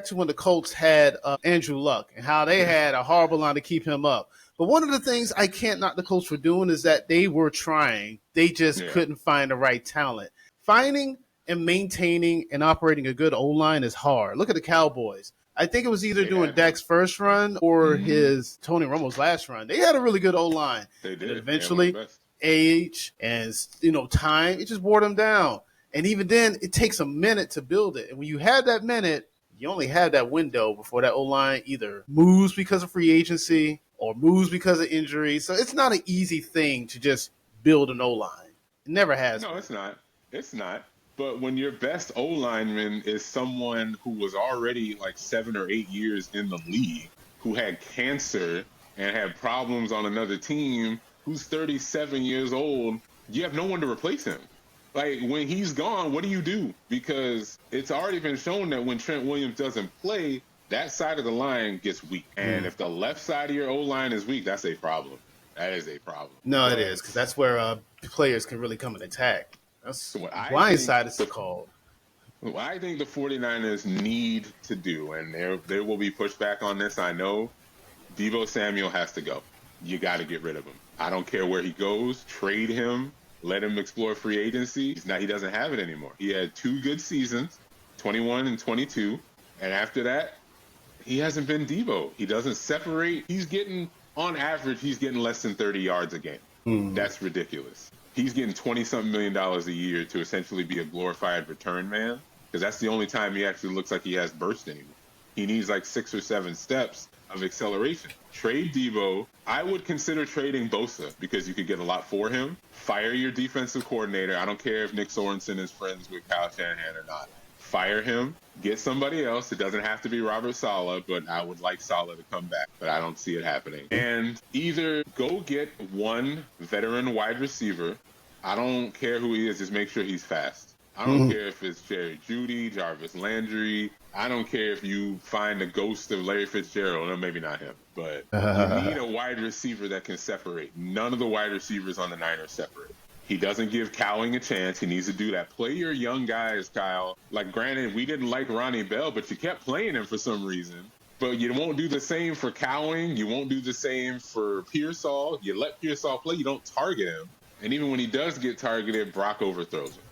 to when the Colts had Andrew Luck and how they had a horrible line to keep him up. But one of the things I can't knock the Colts for doing is that they were trying. They just couldn't find the right talent. Finding and maintaining and operating a good O-line is hard. Look at the Cowboys. I think it was either doing Dak's first run or his Tony Romo's last run. They had a really good O-line. They did. And eventually, age and time, it just wore them down. And even then, it takes a minute to build it. And when you have that minute, you only have that window before that O-line either moves because of free agency or moves because of injury. So it's not an easy thing to just build an O-line. It never has. No, it's not. It's not. But when your best O-lineman is someone who was already like 7 or 8 years in the league, who had cancer and had problems on another team, who's 37 years old, you have no one to replace him. Like, when he's gone, what do you do? Because it's already been shown that when Trent Williams doesn't play, that side of the line gets weak. And if the left side of your O-line is weak, that's a problem. That is a problem. No, it is, because that's where players can really come and attack. That's what blindside is called. What I think the 49ers need to do, and there will be pushback on this, I know, Deebo Samuel has to go. You got to get rid of him. I don't care where he goes. Trade him. Let him explore free agency. He doesn't have it anymore. He had 2 good seasons, 21 and 22. And after that, he hasn't been Deebo. He doesn't separate. On average, he's getting less than 30 yards a game. That's ridiculous. He's getting $20-something million a year to essentially be a glorified return man, because that's the only time he actually looks like he has burst anymore. He needs like 6 or 7 steps of acceleration. Trade Deebo. I would consider trading Bosa because you could get a lot for him. Fire your defensive coordinator. I don't care if Nick Sorensen is friends with Kyle Shanahan or not. Fire him. Get somebody else. It doesn't have to be Robert Saleh, but I would like Saleh to come back, but I don't see it happening. And either go get one veteran wide receiver. I don't care who he is. Just make sure he's fast. I don't care if it's Jerry Jeudy, Jarvis Landry. I don't care if you find the ghost of Larry Fitzgerald. No, maybe not him. But you need a wide receiver that can separate. None of the wide receivers on the Niners separate. He doesn't give Cowing a chance. He needs to do that. Play your young guys, Kyle. Like, granted, we didn't like Ronnie Bell, but you kept playing him for some reason. But you won't do the same for Cowing. You won't do the same for Pearsall. You let Pearsall play. You don't target him. And even when he does get targeted, Brock overthrows him,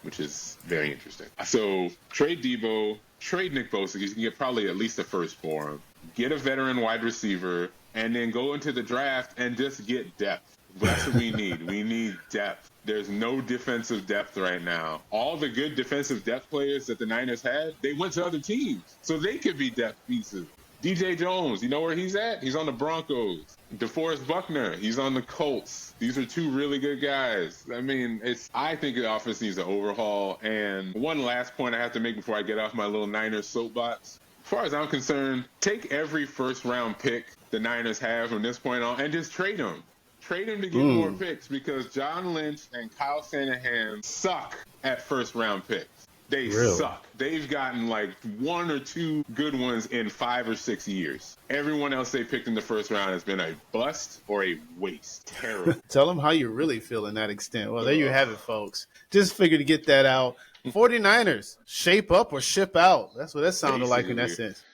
which is very interesting. So trade Deebo, trade Nick Bosa, because you can get probably at least a first for him. Get a veteran wide receiver, and then go into the draft and just get depth. That's what we need. We need depth. There's no defensive depth right now. All the good defensive depth players that the Niners had, they went to other teams, so they could be depth pieces. DJ Jones, you know where he's at? He's on the Broncos. DeForest Buckner, he's on the Colts. These are 2 really good guys. I mean, I think the offense needs an overhaul. And one last point I have to make before I get off my little Niners soapbox. As far as I'm concerned, take every first-round pick the Niners have from this point on and just trade them. Trade him to get more picks, because John Lynch and Kyle Shanahan suck at first-round picks. They Really? suck. They've gotten like 1 or 2 good ones in 5 or 6 years. Everyone else they picked in the first round has been a bust or a waste. Terrible. Tell them how you really feel in that extent. Well, there you Ugh. have it, folks. Just figured to get that out. 49ers, shape up or ship out. That's what that sounded like in that Basically, sense.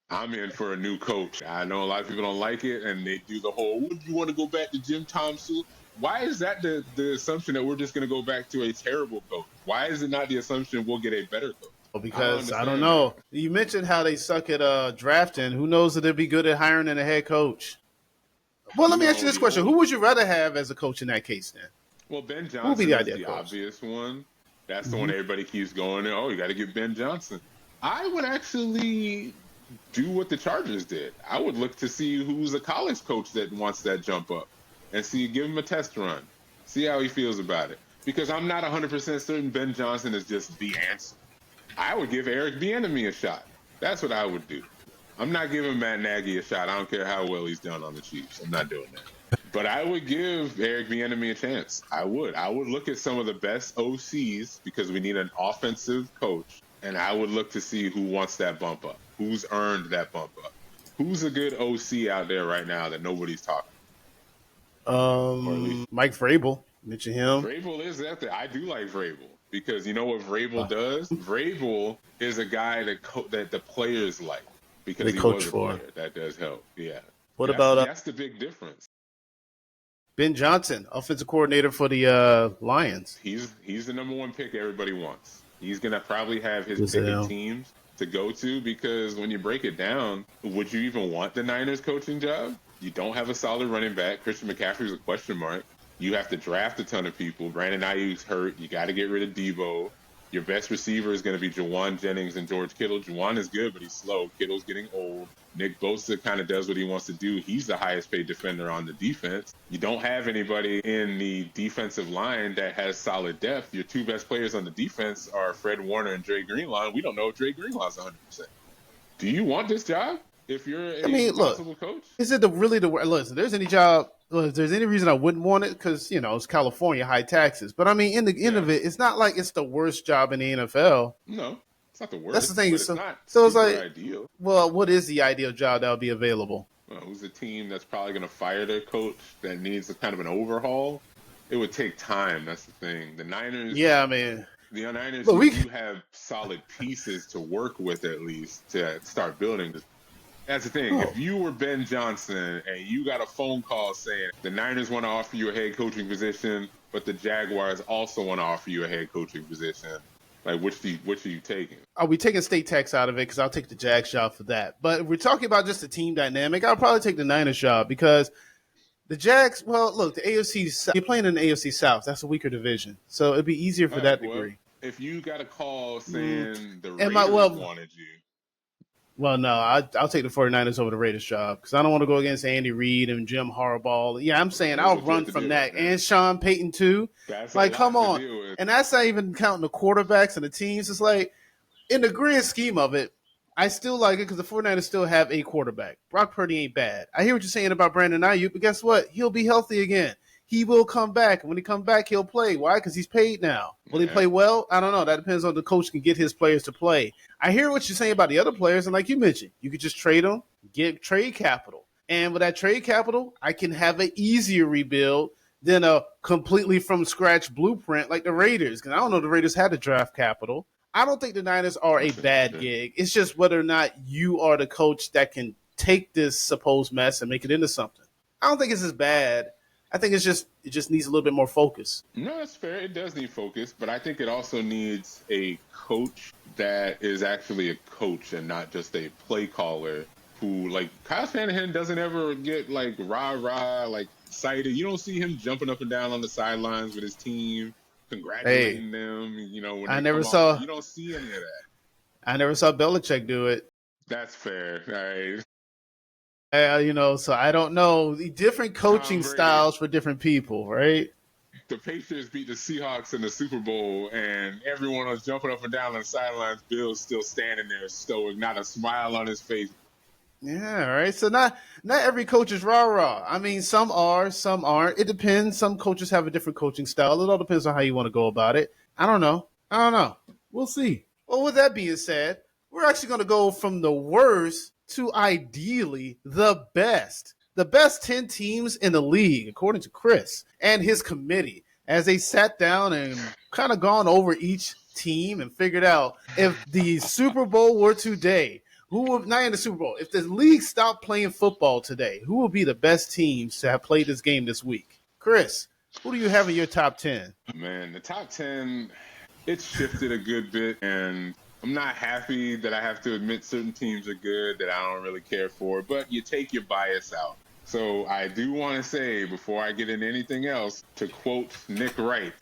I'm in for a new coach. I know a lot of people don't like it, and they do the whole, would you want to go back to Jim Thompson? Why is that the assumption that we're just going to go back to a terrible coach? Why is it not the assumption we'll get a better coach? Because I don't know. You mentioned how they suck at drafting. Who knows that they'd be good at hiring a head coach? Well, let me ask you this question. Who would you rather have as a coach in that case then? Well, Ben Johnson is the obvious one. That's the one everybody keeps going, oh, you got to get Ben Johnson. I would actually do what the Chargers did. I would look to see who's a college coach that wants that jump up and give him a test run. See how he feels about it. Because I'm not 100% certain Ben Johnson is just the answer. I would give Eric Bieniemy a shot. That's what I would do. I'm not giving Matt Nagy a shot. I don't care how well he's done on the Chiefs. I'm not doing that. But I would give Eric Bieniemy a chance. I would. I would look at some of the best OCs because we need an offensive coach, and I would look to see who wants that bump up, who's earned that bump up, who's a good OC out there right now that nobody's talking. Mike Vrabel. Mention him. Vrabel is out there. I do like Vrabel. Because you know what Vrabel does? Vrabel is a guy that the players like because he was a player. That does help. Yeah. What about that's the big difference. Ben Johnson, offensive coordinator for the Lions. He's the number 1 pick everybody wants. He's gonna probably have his pick of teams to go to because when you break it down, would you even want the Niners coaching job? You don't have a solid running back. Christian McCaffrey's a question mark. You have to draft a ton of people. Brandon Ayuk's hurt. You got to get rid of Debo. Your best receiver is going to be Jawan Jennings and George Kittle. Jawan is good, but he's slow. Kittle's getting old. Nick Bosa kind of does what he wants to do. He's the highest paid defender on the defense. You don't have anybody in the defensive line that has solid depth. Your 2 best players on the defense are Fred Warner and Dre Greenlaw. We don't know if Dre Greenlaw's 100%. Do you want this job? If you're a possible coach? Is it listen, there's any job, if there's any reason I wouldn't want it, because, it's California, high taxes. But, I mean, in the end of it, it's not like it's the worst job in the NFL. No, it's not the worst. That's the thing. It's not it's like, ideal. Well, what is the ideal job that will be available? Well, who's a team that's probably going to fire their coach that needs a kind of an overhaul? It would take time. That's the thing. The Niners. Yeah, I mean. The Niners do have solid pieces to work with at least to start building this. That's the thing. If you were Ben Johnson and you got a phone call saying the Niners want to offer you a head coaching position, but the Jaguars also want to offer you a head coaching position, like which are you taking? Are we taking state tax out of it? Because I'll take the Jags job for that. But if we're talking about just the team dynamic, I'll probably take the Niners job because the Jags, well, look, the AFC, you're playing in the AFC South. That's a weaker division. So it'd be easier for that degree. If you got a call saying the Raiders wanted you. Well, no, I'll take the 49ers over the Raiders job because I don't want to go against Andy Reid and Jim Harbaugh. Yeah, I'm saying I'll run from that. And Sean Payton, too. That's like, come on. And that's not even counting the quarterbacks and the teams. It's like, in the grand scheme of it, I still like it because the 49ers still have a quarterback. Brock Purdy ain't bad. I hear what you're saying about Brandon Ayuk, but guess what? He'll be healthy again. He will come back. And when he comes back, he'll play. Why? Because he's paid now. Will he play well? I don't know. That depends on the coach can get his players to play. I hear what you're saying about the other players, and like you mentioned, you could just trade them, get trade capital. And with that trade capital, I can have an easier rebuild than a completely from scratch blueprint like the Raiders. Because I don't know if the Raiders had the draft capital. I don't think the Niners are a bad gig. It's just whether or not you are the coach that can take this supposed mess and make it into something. I don't think it's as bad. I think it just needs a little bit more focus. No, that's fair. It does need focus, but I think it also needs a coach that is actually a coach and not just a play caller who, like, Kyle Shanahan doesn't ever get, like, rah-rah, like, excited. You don't see him jumping up and down on the sidelines with his team, congratulating them, when I never saw. You don't see any of that. I never saw Belichick do it. That's fair. All right. So I don't know. The different coaching styles for different people, right? The Patriots beat the Seahawks in the Super Bowl, and everyone was jumping up and down on the sidelines. Bill's still standing there, stoic, not a smile on his face. Yeah, right. So not every coach is rah-rah. I mean, some are, some aren't. It depends. Some coaches have a different coaching style. It all depends on how you want to go about it. I don't know. We'll see. Well, with that being said, we're actually going to go from the worst to ideally the best. The best 10 teams in the league, according to Chris and his committee, as they sat down and kind of gone over each team and figured out if the Super Bowl were today, who would, not in the Super Bowl, if the league stopped playing football today, who would be the best teams to have played this game this week? Chris, who do you have in your top 10? Man, the top 10, it's shifted a good bit, and I'm not happy that I have to admit certain teams are good that I don't really care for, but you take your bias out. So I do want to say, before I get into anything else, to quote Nick Wright,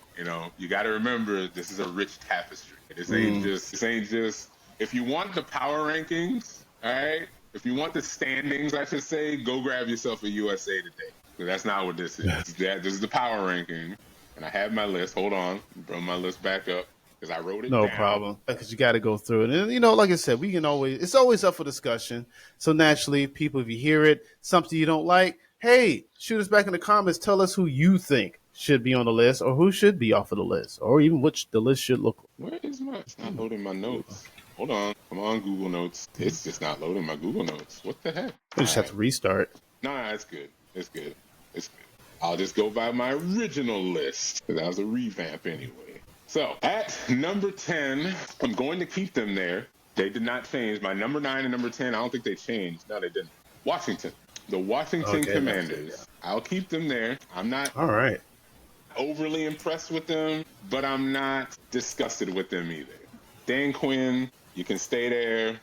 you got to remember this is a rich tapestry. This ain't just, if you want the power rankings, all right, if you want the standings, I should say, go grab yourself a USA Today. So that's not what this is. This is the power ranking. And I have my list. Hold on. Bring my list back up because I wrote it down. No problem. Because you got to go through it. And, like I said, it's always up for discussion. So naturally, people, if you hear it, something you don't like, hey, shoot us back in the comments. Tell us who you think should be on the list or who should be off of the list or even which the list should look like. Where is it's not loading my notes. Hold on. Come on, Google Notes. It's just not loading my Google Notes. What the heck? We just have to restart. No, it's good. It's good. It's good. I'll just go by my original list because that was a revamp anyway. So at number 10, I'm going to keep them there. They did not change. My number 9 and number 10, I don't think they changed. No, they didn't. Washington. The Washington Commanders. I'll keep them there. I'm not overly impressed with them, but I'm not disgusted with them either. Dan Quinn, you can stay there.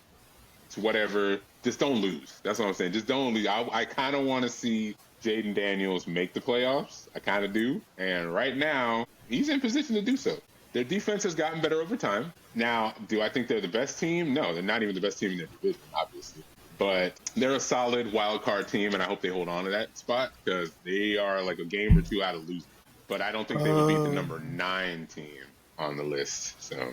It's whatever. Just don't lose. That's what I'm saying. Just don't lose. I kind of want to see Jaden Daniels make the playoffs. I kind of do. And right now, he's in position to do so. Their defense has gotten better over time. Now, do I think they're the best team? No, they're not even the best team in their division, obviously. But they're a solid wild card team, and I hope they hold on to that spot because they are like a game or two out of losing. But I don't think they will beat the number 9 team on the list. So,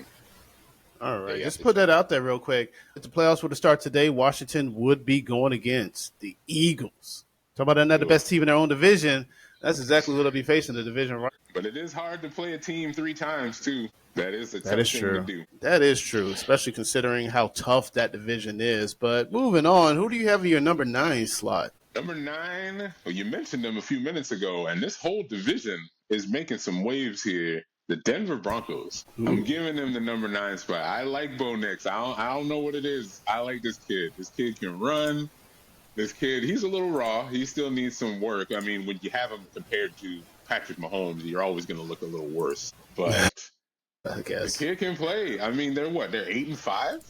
all right, just put that out there real quick. If the playoffs were to start today, Washington would be going against the Eagles. Talk about another best team in their own division. That's exactly what they'll be facing the division, right? But it is hard to play a team 3 times, too. That is a tough thing to do. That is true, especially considering how tough that division is. But moving on, who do you have in your number 9 slot? Number 9, well, you mentioned them a few minutes ago, and this whole division is making some waves here. The Denver Broncos. Ooh. I'm giving them the number 9 spot. I like Bo Nix. I don't know what it is. I like this kid. This kid can run. This kid, he's a little raw. He still needs some work. I mean, when you have him compared to Patrick Mahomes, you're always going to look a little worse. But I guess the kid can play. I mean, they're what? They're 8-5.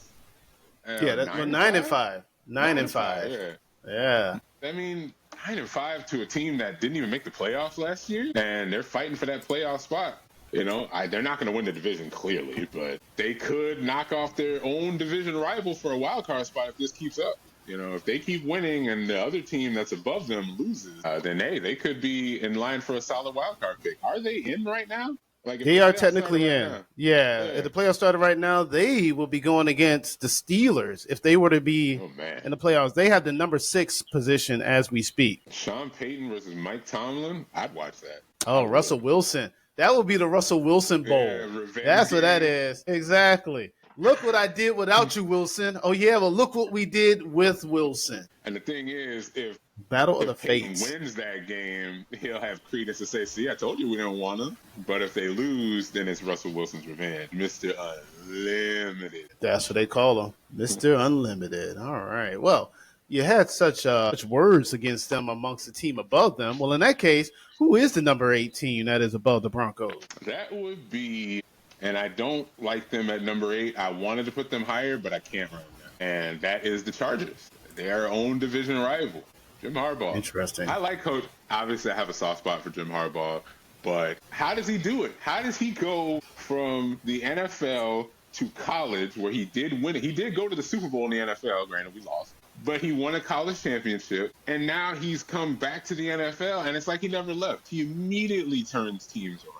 Yeah, that's 9-5. 9-5. Yeah. I mean, 9-5 to a team that didn't even make the playoffs last year, and they're fighting for that playoff spot. They're not going to win the division clearly, but they could knock off their own division rival for a wild card spot if this keeps up. If they keep winning and the other team that's above them loses, then they could be in line for a solid wild card pick. Are they in right now? Like they are technically in. Yeah. If the playoffs started right now, they will be going against the Steelers if they were to be in the playoffs. They have the number 6 position as we speak. Sean Payton versus Mike Tomlin. I'd watch that. Oh, Russell Wilson. That would be the Russell Wilson Bowl. Yeah, that's what that is. Exactly. Look what I did without you, Wilson. Oh, yeah, well, look what we did with Wilson. And the thing is, if Battle of the Peyton Fates wins that game, he'll have credence to say, see, I told you we didn't want him. But if they lose, then it's Russell Wilson's revenge. Mr. Unlimited. That's what they call him. Mr. Unlimited. All right. Well, you had such words against them amongst the team above them. Well, in that case, who is the number 18 that is above the Broncos? That would be... And I don't like them at number 8. I wanted to put them higher, but I can't right now. And that is the Chargers. Their own division rival, Jim Harbaugh. Interesting. I like Coach. Obviously, I have a soft spot for Jim Harbaugh. But how does he do it? How does he go from the NFL to college where he did win it? He did go to the Super Bowl in the NFL. Granted, we lost. But he won a college championship. And now he's come back to the NFL. And it's like he never left. He immediately turns teams around.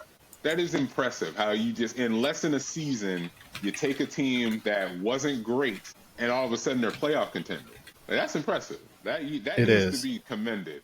That is impressive how you just, in less than a season, you take a team that wasn't great and all of a sudden they're playoff contenders. That's impressive. That needs to be commended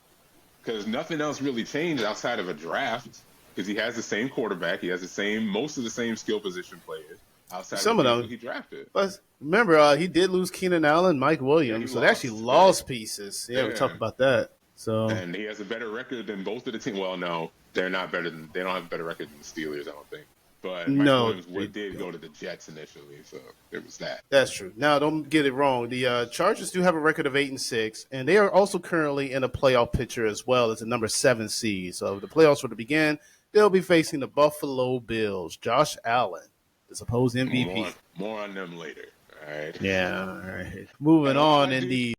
because nothing else really changed outside of a draft because he has the same quarterback. He has most of the same skill position players. outside of Some the of people them. he drafted. But remember, he did lose Keenan Allen, Mike Yeah, he Williams, so they actually lost. lost pieces. Yeah, we Yeah. talked about that. So And he has a better record than both of the teams. Well, no, they're not better than. They don't have a better record than the Steelers, I don't think. But Mike no, Williams did go to the Jets initially, so there was that. that's true. Now, don't get it wrong. The Chargers do have a record of 8-6, and they are also currently in a playoff picture as well as a number 7 seed. So if the playoffs were to begin, they'll be facing the Buffalo Bills. Josh Allen, the supposed MVP. More on them later. All right. Yeah. All right. Moving And while on I in the.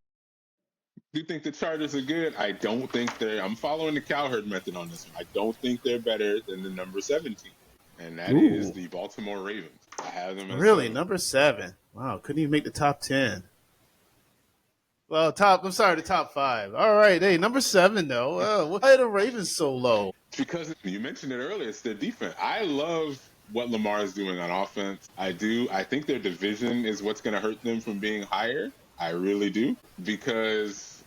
do think the Chargers are good, I don't think they're. I'm following the Cowherd method on this one. I don't think they're better than the number 17, and that is the Baltimore Ravens. I have them as Really, 7. number 7. Wow, couldn't even make the top 10. Well, the top 5. All right, hey, number 7 though. Why are the Ravens so low? Because you mentioned it earlier, it's their defense. I love what Lamar is doing on offense. I do. I think their division is what's going to hurt them from being higher. I really do. Because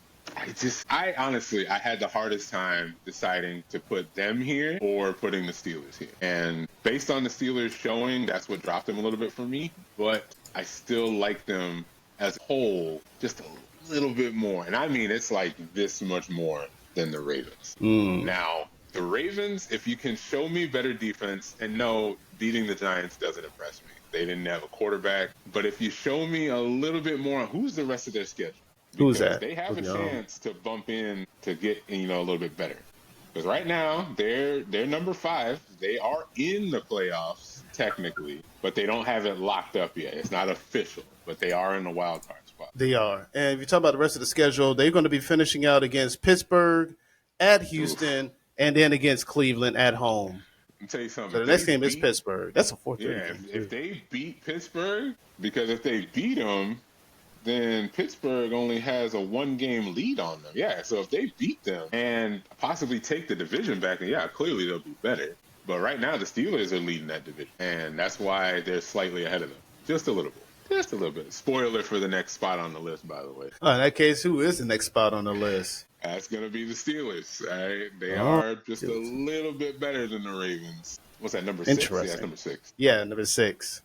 I honestly had the hardest time deciding to put them here or putting the Steelers here. And based on the Steelers showing, that's what dropped them a little bit for me. But I still like them as a whole just a little bit more. And I mean, it's like this much more than the Ravens. Now, the Ravens, if you can show me better defense, and no, beating the Giants doesn't impress me. They didn't have a quarterback. But if you show me a little bit more, who's the rest of their schedule? Who's that? They have a chance to bump in to get, a little bit better. Because right now, they're number 5. They are in the playoffs, technically, but they don't have it locked up yet. It's not official, but they are in the wild card spot. They are. And if you talk about the rest of the schedule, they're going to be finishing out against Pittsburgh, at Houston, and then against Cleveland at home. Let me tell you something. So the next game is Pittsburgh. That's a 4-3 game. If they beat Pittsburgh, because if they beat them, then Pittsburgh only has a 1-game lead on them. Yeah, so if they beat them and possibly take the division back, then clearly they'll be better. But right now, the Steelers are leading that division, and that's why they're slightly ahead of them. Just a little bit. Just a little bit. Spoiler for the next spot on the list, by the way. In that case, who is the next spot on the list? That's going to be the Steelers. Right? They are just a little bit better than the Ravens. What's that, number 6? Interesting. Yeah, that's number 6. Yeah, number 6.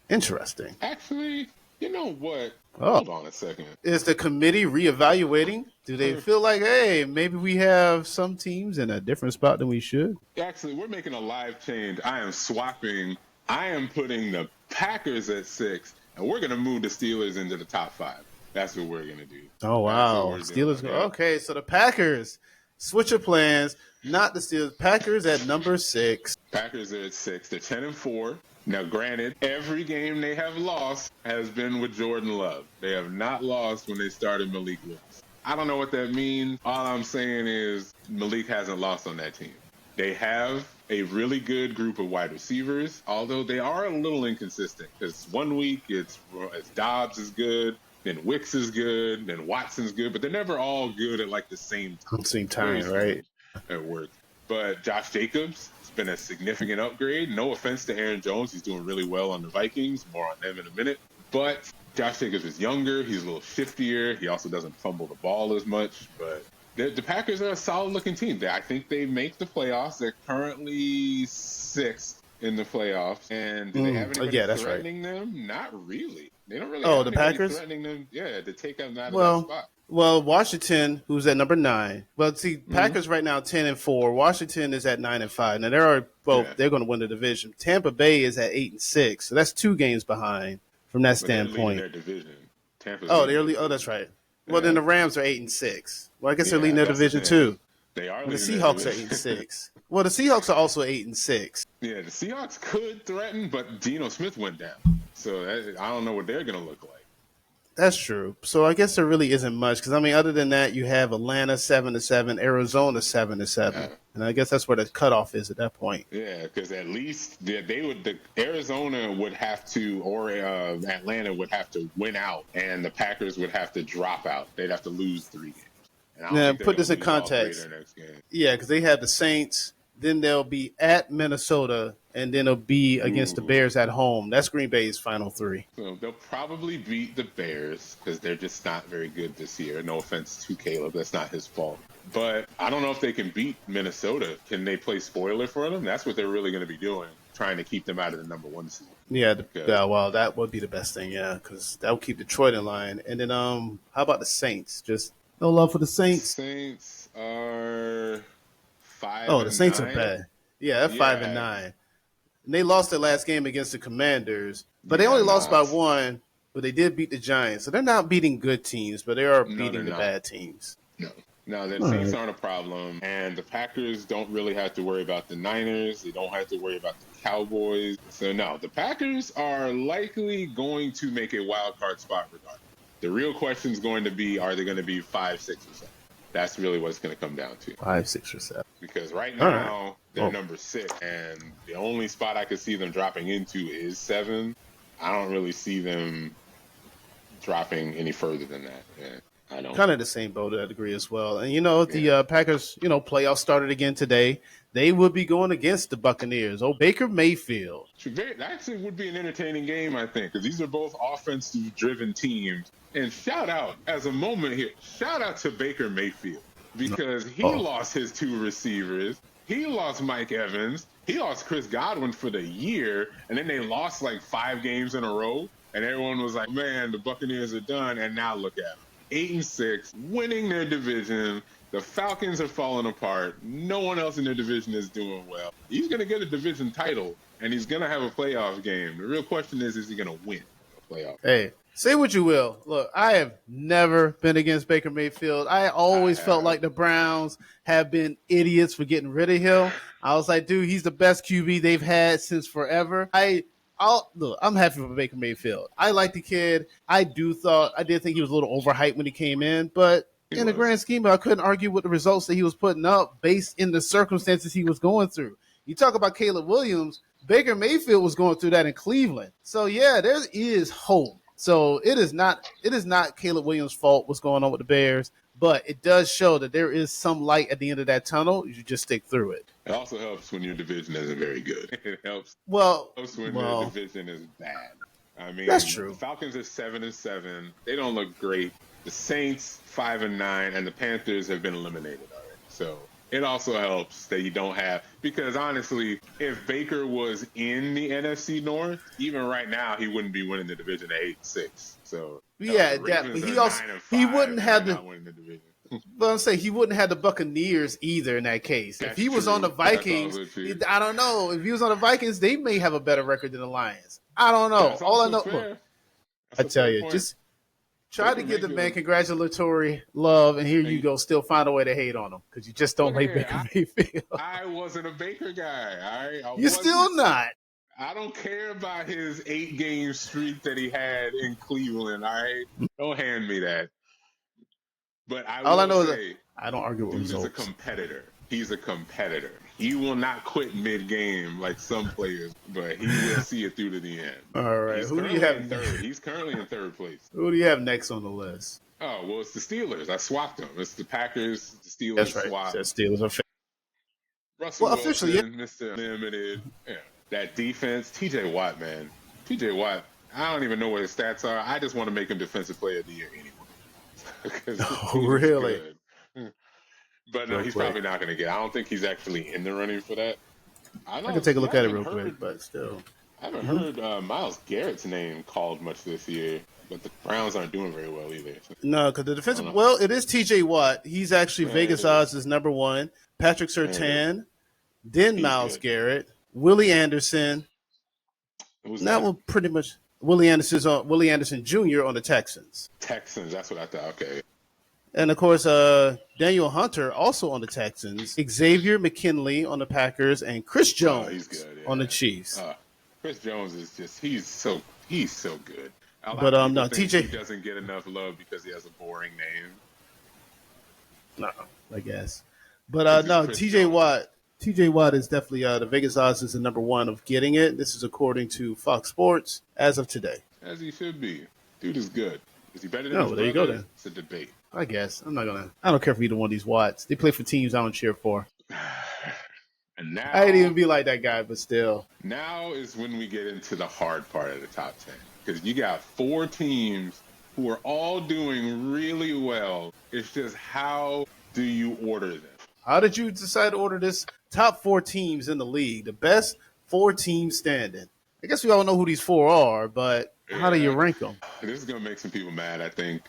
Interesting. Actually, you know what? Hold on a second. Is the committee reevaluating? Do they feel like, hey, maybe we have some teams in a different spot than we should? Actually, we're making a live change. I am swapping. I am putting the Packers at 6, and we're going to move the Steelers into the top 5. That's what we're going to do. Oh, wow. Steelers go. Okay, so the Packers, switch your plans. Not the Steelers. Packers at number 6. Packers are at 6. They're 10-4. Now, granted, every game they have lost has been with Jordan Love. They have not lost when they started Malik Willis. I don't know what that means. All I'm saying is Malik hasn't lost on that team. They have a really good group of wide receivers, although they are a little inconsistent because 1 week it's Dobbs is good, then Wicks is good, then Watson's good, but they're never all good at like the same time, right? At work. But Josh Jacobs has been a significant upgrade. No offense to Aaron Jones. He's doing really well on the Vikings. More on them in a minute. But Josh Jacobs is younger. He's a little shiftier. He also doesn't fumble the ball as much. But the Packers are a solid-looking team. I think they make the playoffs. They're currently 6th in the playoffs. And do they have anybody threatening them? Not really. They don't really have the anybody Packers? threatening them. Yeah, to take them out of that spot. Well, Washington, who's at number 9. Well, see, Packers right now 10-4. Washington is at 9-5. Now they're going to win the division. Tampa Bay is at 8-6. So that's 2 games behind from that standpoint. They're leading their division. That's right. Well, then the Rams are 8-6. Well, I guess they're leading their division too. They are. The Seahawks are 8-6. Well, the Seahawks are also 8-6. Yeah, the Seahawks could threaten, but Geno Smith went down, so I don't know what they're going to look like. That's true. So I guess there really isn't much because other than that, you have Atlanta 7-7, Arizona 7-7, and I guess that's where the cutoff is at that point. Yeah, because at least Arizona would have to, or Atlanta would have to win out, and the Packers would have to drop out. They'd have to lose 3 games. Now, put this in context. Yeah, because they have the Saints, then they'll be at Minnesota, and then it'll be against the Bears at home. That's Green Bay's final 3. So they'll probably beat the Bears because they're just not very good this year. No offense to Caleb. That's not his fault. But I don't know if they can beat Minnesota. Can they play spoiler for them? That's what they're really going to be doing, trying to keep them out of the number 1 seed. Yeah, Because well, that would be the best thing, yeah, because that would keep Detroit in line. And then, how about the Saints? Just no love for the Saints. Saints are five Oh, the and Saints are nine. bad. Yeah, they're five and Yeah, nine. And they lost their last game against the Commanders, but they yeah, only lost nah, by one. But they did beat the Giants, so they're not beating good teams, but they are no, they're beating the not. bad teams. No, no, the All Saints right. aren't a problem, and the Packers don't really have to worry about the Niners. They don't have to worry about the Cowboys. So no, the Packers are likely going to make a wild card spot regardless. The real question is going to be: are they going to be 5, 6, or 7? That's really what it's going to come down to. 5, 6, or 7. Because right All right. now they're Oh, number 6, and the only spot I could see them dropping into is 7. I don't really see them dropping any further than that. Yeah, I don't. kind of the same boat to that degree as well. And Yeah. the Packers, playoffs started again today. They would be going against the Buccaneers. Oh, Baker Mayfield. That actually would be an entertaining game, I think, because these are both offensive-driven teams. And shout out, as a moment here, shout out to Baker Mayfield, because he Oh, lost his 2 receivers. He lost Mike Evans. He lost Chris Godwin for the year, and then they lost like 5 games in a row. And everyone was like, man, the Buccaneers are done. And now look at them. 8-6, winning their division. The Falcons are falling apart. No one else in their division is doing well. He's going to get a division title, and he's going to have a playoff game. The real question is he going to win a playoff? hey, say what you will. Look, I have never been against Baker Mayfield. I I always felt have. like the Browns have been idiots for getting rid of him. I was like, dude, he's the best QB they've had since forever. Look, I'm happy for Baker Mayfield. I like the kid. I did think he was a little overhyped when he came in, but He in the was. grand scheme, I couldn't argue with the results that he was putting up based in the circumstances he was going through. You talk about Caleb Williams, Baker Mayfield was going through that in Cleveland. So yeah, there is hope. So it is not Caleb Williams' fault what's going on with the Bears, but it does show that there is some light at the end of that tunnel. You just stick through it. It also helps when your division isn't very good. It helps Well, when your well, division is bad. I that's mean, the true. Falcons are 7-7. They don't look great. The Saints 5-9, and the Panthers have been eliminated already. So it also helps that you don't have, because honestly, if Baker was in the NFC North, even right now he wouldn't be winning the division at 8-6. So Yeah, the that. But Ravens he are also 9-5, he wouldn't and they're have the. not winning the division. But I'm saying he wouldn't have the Buccaneers either in that case. If That's he was on the true. That's Vikings, also true. I don't know. If he was on the Vikings, they may have a better record than the Lions. I don't know. That's All I also know, look, fair. That's I a tell fair you, point. just try Baker to give the man Mayfield. congratulatory love, and here you And go, still find a way to hate on him because you just don't look like here, Baker Mayfield. I wasn't a Baker guy. All right, I You're wasn't. still not. I don't care about his 8-game streak that he had in Cleveland. All right, don't hand me that. But I All I will know is that say, I don't argue with dude is a results. competitor. He's a competitor. He will not quit mid-game like some players, but he will see it through to the end. All right, He's who do you currently in have? third. He's currently in third place. Who do you have next on the list? Oh well, it's the Steelers. I swapped them. It's the Packers. The Steelers That's right. swap. Said Steelers are. Russell Well, officially, yeah. Wilson, Mr. Limited. Yeah. That defense, TJ Watt, man. TJ Watt, I don't even know what his stats are. I just want to make him Defensive Player of the Year anyway. Because Oh, really? good. But no, Real he's quick. probably not going to get. I don't think he's actually in the running for that. I I can don't take a see. look at it real quick, but still. I haven't heard Myles Garrett's name called much this year, but the Browns aren't doing very well either. No, because the defensive. know. Well, it is T.J. Watt. He's actually Yeah, Vegas it is. odds is number one. Patrick Yeah, it is. Sertan, then He's Miles good. Garrett, Willie Anderson. Who's That that? one pretty much. Willie Anderson Jr. on the Texans, Texans. That's what I thought. Okay. and of course Daniel Hunter also on the Texans. Xavier McKinley on the Packers, and Chris Jones He's good. Yeah. on the Chiefs. Chris Jones is just he's so good. A lot But, of people no, think TJ he doesn't get enough love because he has a boring name. No, I guess. But no, Chris TJ Jones. Watt. TJ Watt is definitely the Vegas odds is the number one of getting it. This is according to Fox Sports as of today. As he should be. Dude is good. Is he better than No, his well, there you go brother? then. It's a debate. I guess I don't care for either one of these Watts. They play for teams I don't cheer for. And now I didn't even be like that guy, but still. Now is when we get into the hard part of the top 10. Because you got 4 teams who are all doing really well. It's just how do you order them? How did you decide to order this top 4 teams in the league? The best 4 teams standing. I guess we all know who these four are, but how do you Yeah, rank them? this is gonna make some people mad. I think.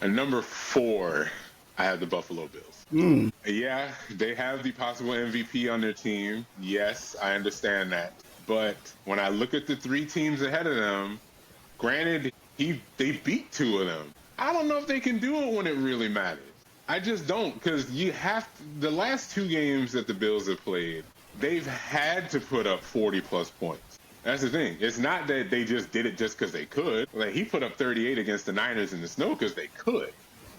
At number 4, I have the Buffalo Bills. Yeah, they have the possible MVP on their team. Yes, I understand that. But when I look at the 3 teams ahead of them, granted, they beat 2 of them. I don't know if they can do it when it really matters. I just don't, because the last 2 games that the Bills have played, they've had to put up 40 plus points. That's the thing. It's not that they just did it just because they could. Like, he put up 38 against the Niners in the snow because they could.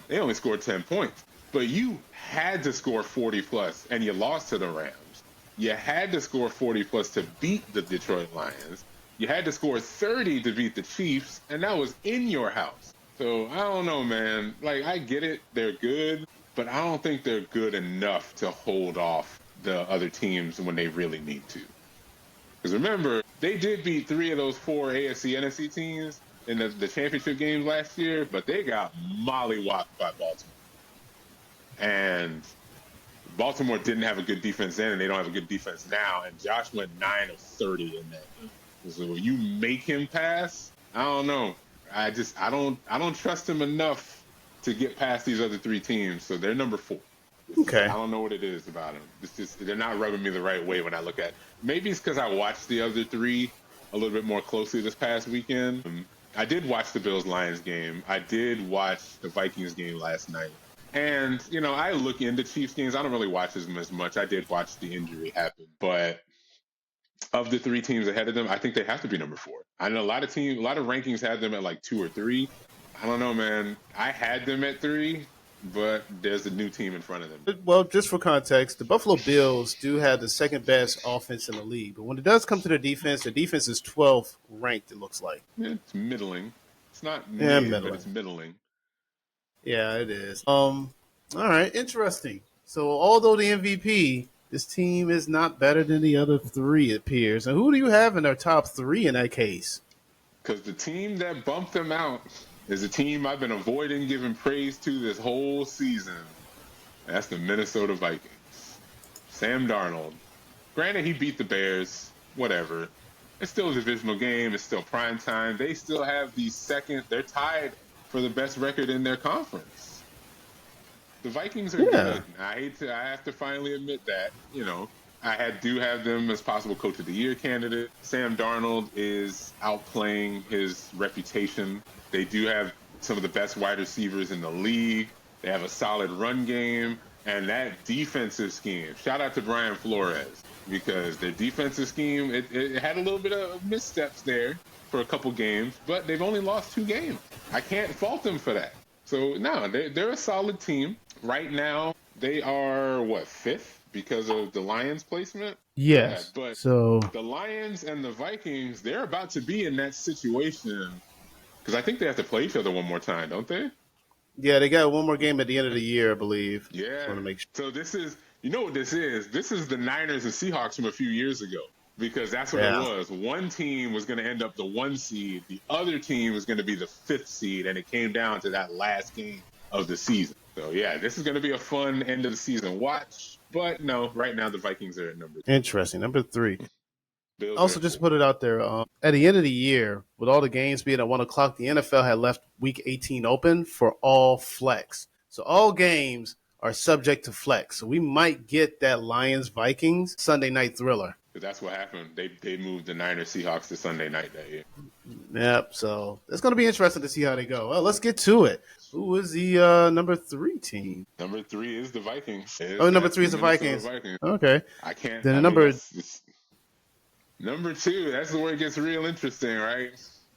They only scored 10 points. But you had to score 40 plus, and you lost to the Rams. You had to score 40 plus to beat the Detroit Lions. You had to score 30 to beat the Chiefs, and that was in your house. So I don't know, man. Like, I get it. They're good, but I don't think they're good enough to hold off the other teams when they really need to. Because remember, they did beat 3 of those 4 AFC NFC teams in the championship games last year, but they got mollywopped by Baltimore. And Baltimore didn't have a good defense then, and they don't have a good defense now. And Josh went 9 of 30 in that game. So when you make him pass, I don't know. I don't trust him enough to get past these other 3 teams. So they're number 4. Okay. I don't know what it is about them. It's just they're not rubbing me the right way when I look at it. Maybe it's because I watched the other 3 a little bit more closely this past weekend. I did watch the Bills-Lions game. I did watch the Vikings game last night. And, I look into Chiefs games. I don't really watch them as much. I did watch the injury happen. But of the 3 teams ahead of them, I think they have to be number 4. I know a lot of rankings had them at like 2 or 3. I don't know, man. I had them at 3, but there's a new team in front of them. Well, just for context, the Buffalo Bills do have the second best offense in the league. But when it does come to the defense is 12th ranked, it looks like. Yeah, it's middling. It's not mid, but it's middling. Yeah, it is. All right, interesting. So although the MVP, this team is not better than the other 3, it appears. And who do you have in their top 3 in that case? Because the team that bumped them out is a team I've been avoiding giving praise to this whole season. That's the Minnesota Vikings. Sam Darnold. Granted, he beat the Bears. Whatever. It's still a divisional game. It's still prime time. They still have they're tied for the best record in their conference. The Vikings are good. I have to finally admit that. I do have them as possible Coach of the Year candidate. Sam Darnold is outplaying his reputation. They do have some of the best wide receivers in the league. They have a solid run game. And that defensive scheme, shout out to Brian Flores, because their defensive scheme, it had a little bit of missteps there for a couple games, but they've only lost 2 games. I can't fault them for that. So, no, they're a solid team. Right now, they are, 5th? Because of the Lions placement? Yes. Yeah, but so the Lions and the Vikings, they're about to be in that situation because I think they have to play each other one more time, don't they? Yeah, they got one more game at the end of the year, I believe. Yeah. Want to make sure. So this is, what this is? This is the Niners and Seahawks from a few years ago, because that's what it was. One team was going to end up the 1 seed. The other team was going to be the 5th seed, and it came down to that last game of the season. So, yeah, this is going to be a fun end of the season watch. But, no, right now the Vikings are at number 3. Interesting. Number 3. Bills also, just to put it out there, at the end of the year, with all the games being at 1 o'clock, the NFL had left Week 18 open for all flex. So all games are subject to flex. So we might get that Lions-Vikings Sunday night thriller. That's what happened. They moved the Niners Seahawks to Sunday night that year. Yep. So it's going to be interesting to see how they go. Well, let's get to it. Who is the number 3 team? Number 3 is the Vikings. Number 3 is the Vikings. Okay. I can't. Then number 2. That's where it gets real interesting, right?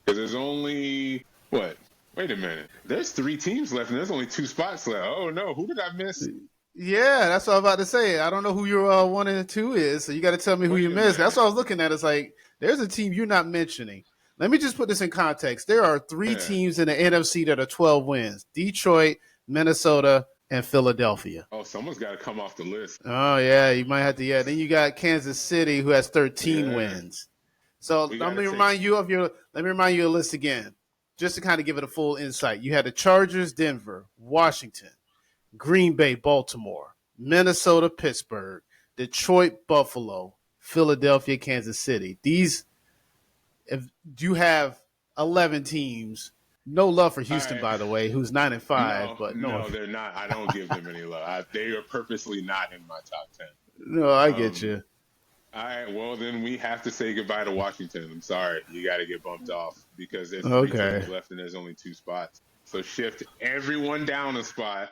Because there's only Wait a minute. There's 3 teams left, and there's only 2 spots left. Oh no, who did I miss? Yeah, that's what I was about to say. I don't know who your 1 and 2 is, so you got to tell me who you missed. That's what I was looking at. It's like there's a team you're not mentioning. Let me just put this in context. There are 3 teams in the NFC that are 12 wins: Detroit, Minnesota, and Philadelphia. Oh, someone's got to come off the list. Oh yeah, you might have to. Yeah, then you got Kansas City, who has 13 wins. So let me remind you of your list again, just to kind of give it a full insight. You had the Chargers, Denver, Washington, Green Bay, Baltimore, Minnesota, Pittsburgh, Detroit, Buffalo, Philadelphia, Kansas City. These if you have 11 teams, no love for All Houston, right. by the way, who's 9-5, No, but no, no, they're not. I don't give them any love. They are purposely not in my top 10. no, I get you. All right, well, then we have to say goodbye to Washington. I'm sorry. You got to get bumped off because there's 3 teams Okay. left and there's only 2 spots. So shift everyone down a spot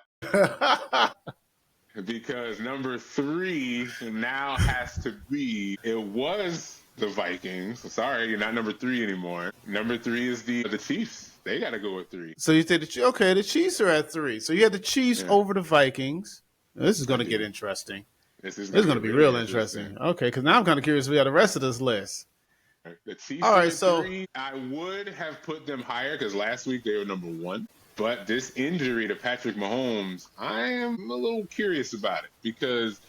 because number 3 now has to be, it was the Vikings. Sorry, you're not number 3 anymore. Number 3 is the Chiefs. They got to go with 3. So you said the Chiefs are at 3. So you had the Chiefs over the Vikings. This is going to get interesting. This is going to be real interesting. Okay, because now I'm kind of curious about the rest of this list. The Chiefs All right, are so 3. I would have put them higher because last week they were number 1. But this injury to Patrick Mahomes, I am a little curious about it because,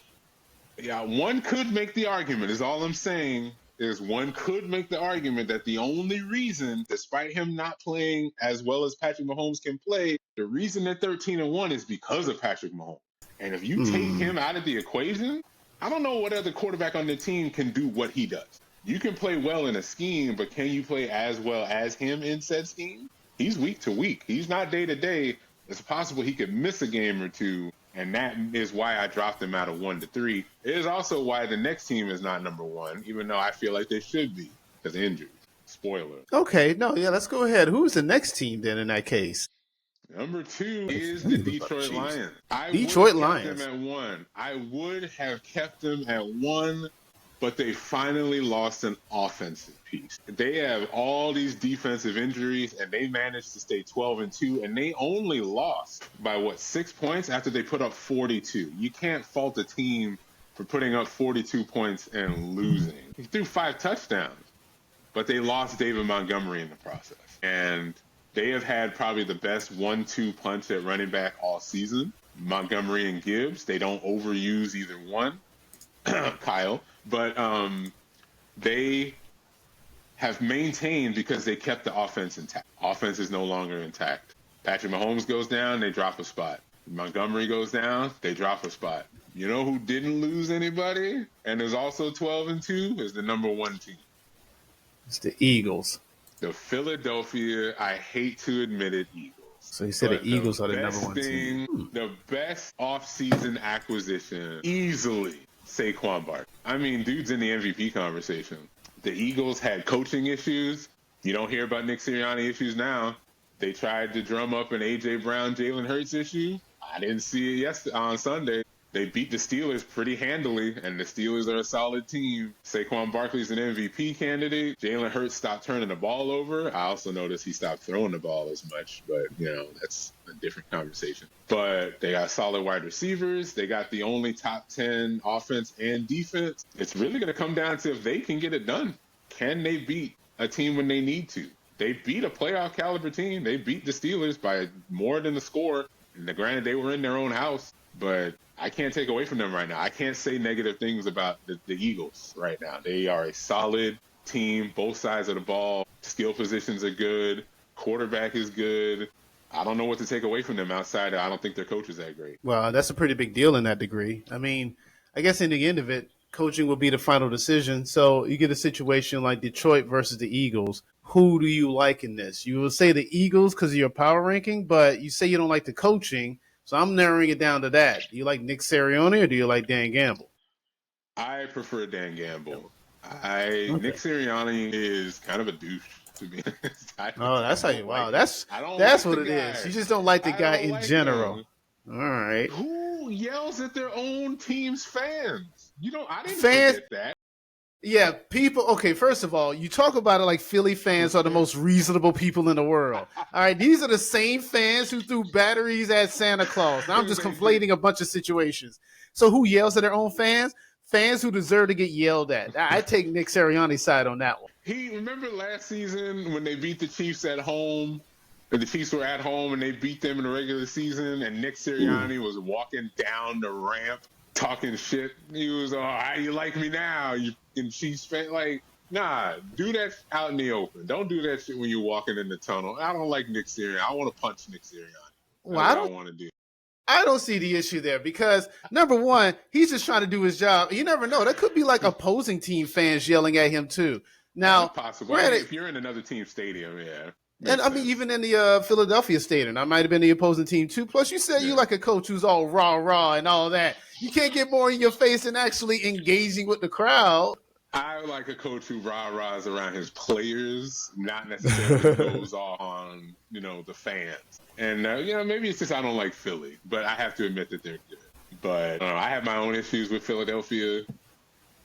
yeah, one could make the argument, is all I'm saying, is one could make the argument that the only reason, despite him not playing as well as Patrick Mahomes can play, the reason they're 13-1 is because of Patrick Mahomes. And if you take him out of the equation, I don't know what other quarterback on the team can do what he does. You can play well in a scheme, but can you play as well as him in said scheme? He's week to week. He's not day to day. It's possible he could miss a game or two, and that is why I dropped him out of 1 to 3. It is also why the next team is not number 1, even though I feel like they should be because of injuries. Spoiler. Okay, no, yeah, let's go ahead. Who's the next team then in that case? Number 2 is the Detroit Lions. Detroit Lions. Them at 1. I would have kept them at 1, but they finally lost an offensive piece. They have all these defensive injuries, and they managed to stay 12-2, and they only lost by, 6 points after they put up 42. You can't fault a team for putting up 42 points and losing. He threw 5 touchdowns, but they lost David Montgomery in the process. And they have had probably the best 1-2 punch at running back all season. Montgomery and Gibbs, they don't overuse either one. Kyle. But they have maintained because they kept the offense intact. Offense is no longer intact. Patrick Mahomes goes down, they drop a spot. Montgomery goes down, they drop a spot. You know who didn't lose anybody and is also 12-2 is the number 1 team. It's the Eagles. The Philadelphia, I hate to admit it, Eagles. So you said the Eagles are the number 1 team. The best offseason acquisition, easily, Saquon Barkley. I mean, dude's in the MVP conversation. The Eagles had coaching issues. You don't hear about Nick Sirianni issues now. They tried to drum up an A.J. Brown, Jalen Hurts issue. I didn't see it yesterday on Sunday. They beat the Steelers pretty handily, and the Steelers are a solid team. Saquon Barkley's an MVP candidate. Jalen Hurts stopped turning the ball over. I also noticed he stopped throwing the ball as much, but, that's a different conversation. But they got solid wide receivers. They got the only top 10 offense and defense. It's really going to come down to if they can get it done. Can they beat a team when they need to? They beat a playoff caliber team. They beat the Steelers by more than the score. And granted, they were in their own house, but I can't take away from them right now. I can't say negative things about the Eagles right now. They are a solid team, both sides of the ball. Skill positions are good. Quarterback is good. I don't know what to take away from them outside of I don't think their coach is that great. Well, that's a pretty big deal in that degree. I mean, I guess in the end of it, coaching will be the final decision. So you get a situation like Detroit versus the Eagles. Who do you like in this? You will say the Eagles because of your power ranking, but you say you don't like the coaching. So I'm narrowing it down to that. Do you like Nick Sirianni or do you like Dan Campbell? I prefer Dan Campbell. Nick Sirianni is kind of a douche to me. That's how you. Wow, that's what it is. You just don't like the guy in general. All right. Who yells at their own team's fans? I didn't forget that. Yeah, people. Okay, first of all, you talk about it like Philly fans are the most reasonable people in the world. All right, these are the same fans who threw batteries at Santa Claus. Now I'm just conflating a bunch of situations. So who yells at their own fans? Fans who deserve to get yelled at. I take Nick Sirianni's side on that one. Remember last season when they beat the Chiefs at home? The Chiefs were at home and they beat them in the regular season, and Nick Sirianni was walking down the ramp talking shit. He was, how you like me now? You and Chiefs fan, nah, do that out in the open. Don't do that shit when you're walking in the tunnel. I don't like Nick Sirianni. I want to punch Nick Sirianni. Well, I don't want to do. I don't see the issue there because number one, he's just trying to do his job. You never know. That could be like opposing team fans yelling at him too. Now, That's possible. I mean, granted, if you're in another team's stadium, yeah. and Makes I mean, sense. even in the Philadelphia stadium, I might have been the opposing team too. Plus, you said you Yeah. like a coach who's all rah and all that. You can't get more in your face than actually engaging with the crowd. I like a coach who rah-rahs around his players, not necessarily goes off on, the fans. And, maybe it's just I don't like Philly, but I have to admit that they're good. But I have my own issues with Philadelphia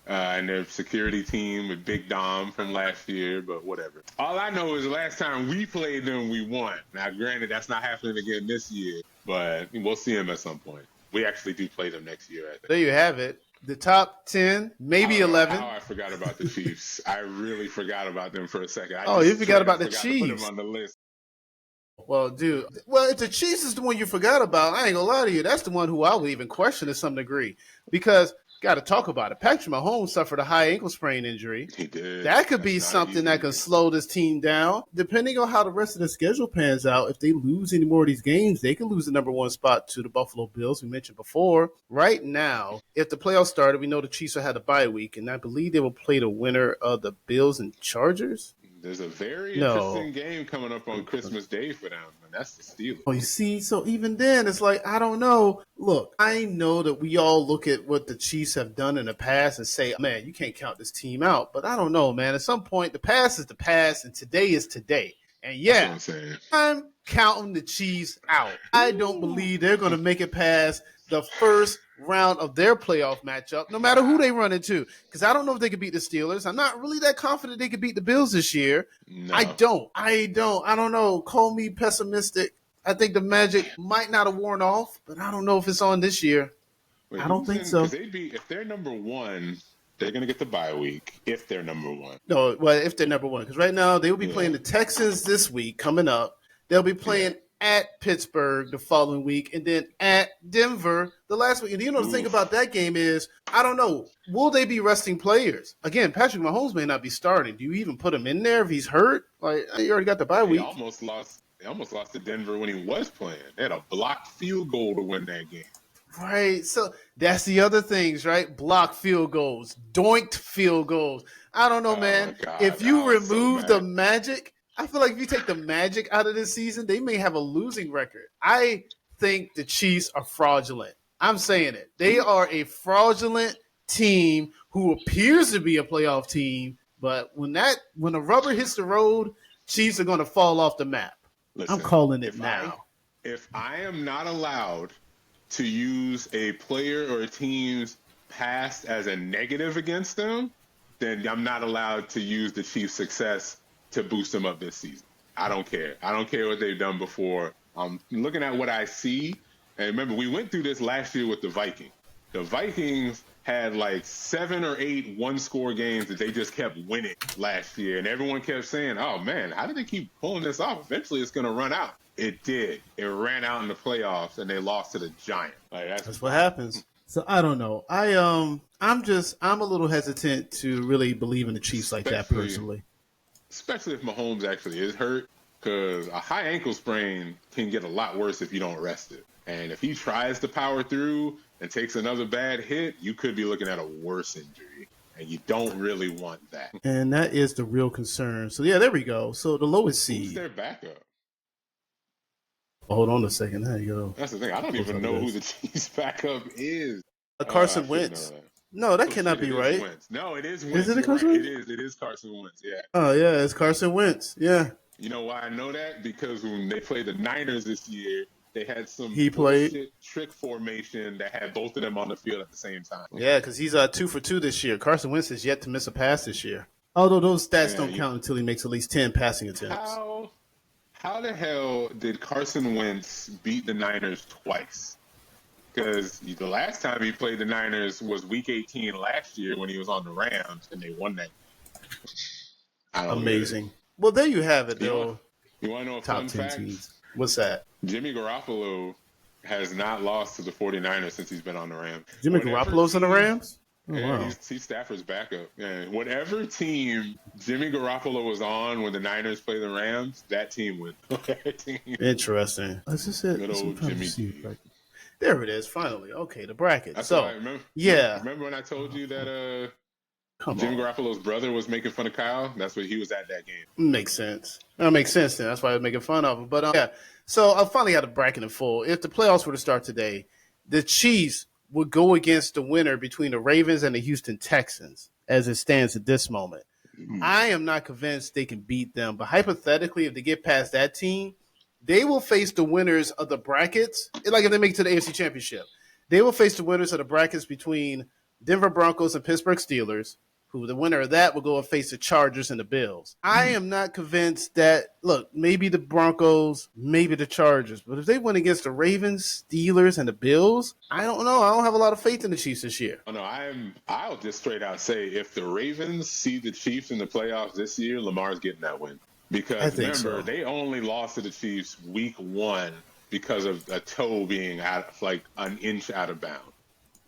and their security team with Big Dom from last year, but whatever. All I know is the last time we played them, we won. Now, granted, that's not happening again this year, but we'll see them at some point. We actually do play them next year, I think. There you have it. The top 10, maybe 11. How I forgot about the Chiefs. I really forgot about them for a second. You forgot about the forgot to put Chiefs. them on the list. Well, dude. Well, if the Chiefs is the one you forgot about, I ain't gonna lie to you. That's the one who I would even question to some degree. Because, got to talk about it. Patrick Mahomes suffered a high ankle sprain injury. He did. That could be something that could slow this team down. Depending on how the rest of the schedule pans out, if they lose any more of these games, they can lose the number one spot to the Buffalo Bills, we mentioned before. Right now, if the playoffs started, we know the Chiefs will have a bye week, and I believe they will play the winner of the Bills and Chargers. There's a very interesting game coming up on Christmas Day for them, and that's the Steelers. Oh, you see? So even then, it's like, I don't know. Look, I know that we all look at what the Chiefs have done in the past and say, man, you can't count this team out. But I don't know, man. At some point, the past is the past, and today is today. And yeah, I'm counting the Chiefs out. I don't believe they're going to make it past the first round of their playoff matchup, no matter who they run into. Because I don't know if they could beat the Steelers. I'm not really that confident they could beat the Bills this year. No. I don't know. Call me pessimistic. I think the magic might not have worn off, but I don't know if it's on this year. I don't think so. If they're number one, they're going to get the bye week if they're number one. No, well, if they're number one. Because right now, they will be playing the Texans this week coming up. They'll be playing at Pittsburgh the following week, and then at Denver the last week. And the thing about that game is, I don't know, will they be resting players? Again, Patrick Mahomes may not be starting. Do you even put him in there if he's hurt? Like, you already got the bye week. They almost lost to Denver when he was playing. They had a blocked field goal to win that game. Right. So that's the other things, right? Blocked field goals, doinked field goals. I don't know, man. If you remove the magic, I feel like if you take the magic out of this season, they may have a losing record. I think the Chiefs are fraudulent. I'm saying it. They are a fraudulent team who appears to be a playoff team, but when the rubber hits the road, Chiefs are going to fall off the map. Listen, I'm calling it now. If I am not allowed to use a player or a team's past as a negative against them, then I'm not allowed to use the Chiefs' success to boost them up this season. I don't care. I don't care what they've done before. I'm looking at what I see. And remember, we went through this last year with the Vikings. The Vikings had like 7 or 8 one-score games that they just kept winning last year. And everyone kept saying, oh, man, how did they keep pulling this off? Eventually, it's going to run out. It did. It ran out in the playoffs, and they lost to the Giants. Like, that's what happens. So I don't know. I'm a little hesitant to really believe in the Chiefs like that personally. Especially if Mahomes actually is hurt, because a high ankle sprain can get a lot worse if you don't rest it. And if he tries to power through and takes another bad hit, you could be looking at a worse injury. And you don't really want that. And that is the real concern. So, yeah, there we go. So the lowest seed. Who's their backup? Hold on a second. There you go. That's the thing. I don't even know who the Chiefs' backup is. Carson Wentz. No, that cannot be right. Wentz. No, it is Wentz. Is it Carson Wentz? It is Carson Wentz, yeah. Oh, yeah, it's Carson Wentz, yeah. You know why I know that? Because when they played the Niners this year, they had some trick formation that had both of them on the field at the same time. Yeah, because he's 2 for 2 this year. Carson Wentz has yet to miss a pass this year. Although those stats don't count until he makes at least 10 passing attempts. How the hell did Carson Wentz beat the Niners twice? Because the last time he played the Niners was Week 18 last year when he was on the Rams, and they won that. Amazing. Well, there you have it, though. You want to know a top fun 10 fact? Teams. What's that? Jimmy Garoppolo has not lost to the 49ers since he's been on the Rams. Jimmy Garoppolo's on the Rams? Oh, wow. He's Stafford's backup. Yeah. Whatever team Jimmy Garoppolo was on when the Niners play the Rams, that team wins. Interesting. Is this it? Good old Jimmy G. There it is, finally. Okay, the bracket. That's so, remember, yeah. Remember when I told you that Come Jimmy on. Garoppolo's brother was making fun of Kyle. That's what he was at that game. Makes sense. That makes sense then. That's why I was making fun of him. But yeah, so I finally had a bracket in full. If the playoffs were to start today, the Chiefs would go against the winner between the Ravens and the Houston Texans as it stands at this moment. I am not convinced they can beat them, but hypothetically, if they get past that team, they will face the winners of the brackets. Like if they make it to the AFC Championship, they will face the winners of the brackets between Denver Broncos and Pittsburgh Steelers, who the winner of that will go and face the Chargers and the Bills. I am not convinced that, look, maybe the Broncos, maybe the Chargers, but if they win against the Ravens, Steelers, and the Bills, I don't know. I don't have a lot of faith in the Chiefs this year. Oh no, I'll just straight out say if the Ravens see the Chiefs in the playoffs this year, Lamar's getting that win. Because remember, they only lost to the Chiefs week 1 because of a toe being out like an inch out of bounds.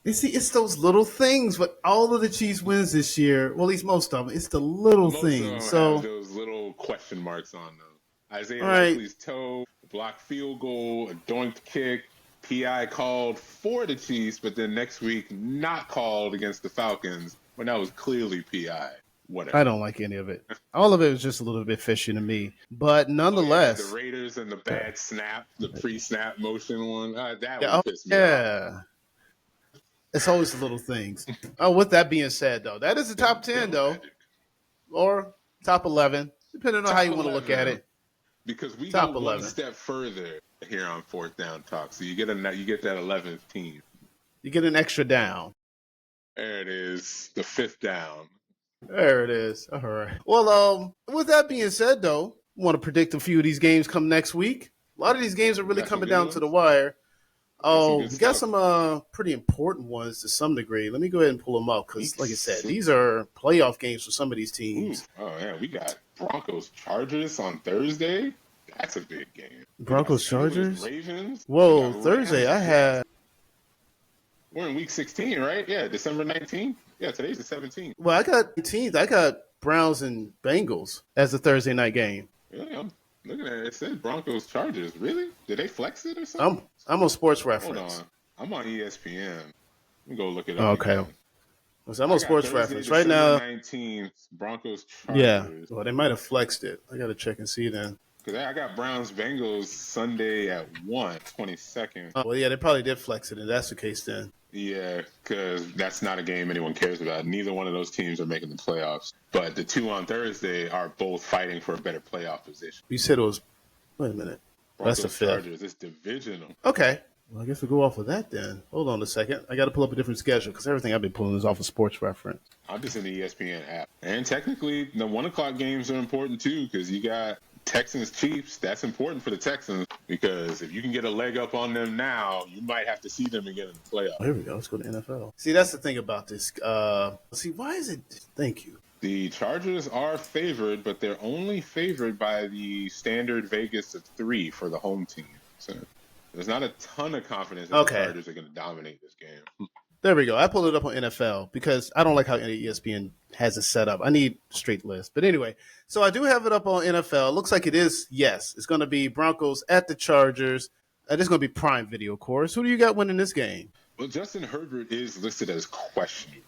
You see, it's those little things, but all of the Chiefs wins this year, well, at least most of them, it's the little things. So have those little question marks on them. Isaiah right. Likely's toe, blocked field goal, a doinked kick, PI called for the Chiefs, but then next week not called against the Falcons when that was clearly PI. Whatever. I don't like any of it. All of it was just a little bit fishy to me. But nonetheless. The Raiders and the bad snap, the pre-snap motion one, that one pissed me off. It's always the little things. Oh, with that being said, though, that is the top 10, though. Or top 11, depending on how you want to look at it. Because we go one step further here on Fourth Down Talk. So you get that 11th team. You get an extra down. There it is, the 5th down. There it is. All right. Well, with that being said, though, I want to predict a few of these games come next week. A lot of these games are really coming down to the wire. Oh, we got some pretty important ones to some degree. Let me go ahead and pull them up because, like I said, these are playoff games for some of these teams. Ooh. Oh, yeah. We got Broncos-Chargers on Thursday. That's a big game. Broncos-Chargers? Ravens. Whoa, Thursday I had... We're in week 16, right? Yeah, December 19th. Yeah, today's the 17th. Well, I got 18th. I got Browns and Bengals as the Thursday night game. Really? I'm looking at it. It says Broncos-Chargers. Really? Did they flex it or something? I'm on Sports Reference. Hold on. I'm on ESPN. Let me go look it up. Okay. So I'm on Sports Reference. Right now. 19th, Broncos-Chargers. Yeah. Well, they might have flexed it. I got to check and see then. Because I got Browns-Bengals Sunday at 1, 22nd. Oh, well, yeah, they probably did flex it, if that's the case then. Yeah, because that's not a game anyone cares about. Neither one of those teams are making the playoffs. But the two on Thursday are both fighting for a better playoff position. You said it was... Wait a minute. That's the 5th. Chargers. It's divisional. Okay. Well, I guess we'll go off of that then. Hold on a second. I got to pull up a different schedule because everything I've been pulling is off of Sports Reference. I'm just in the ESPN app. And technically, the 1 o'clock games are important too because you got Texans-Chiefs. That's important for the Texans because if you can get a leg up on them now, you might have to see them again in the playoffs. Oh, here we go. Let's go to NFL. See, that's the thing about this. See, why is it? Thank you. The Chargers are favored, but they're only favored by the standard Vegas of 3 for the home team. So there's not a ton of confidence that the Chargers are going to dominate this game. There we go. I pulled it up on NFL because I don't like how ESPN has it set up. I need a straight list. But anyway, so I do have it up on NFL. It looks like it is, yes. It's going to be Broncos at the Chargers. This is going to be Prime Video, of course. Who do you got winning this game? Well, Justin Herbert is listed as questionable.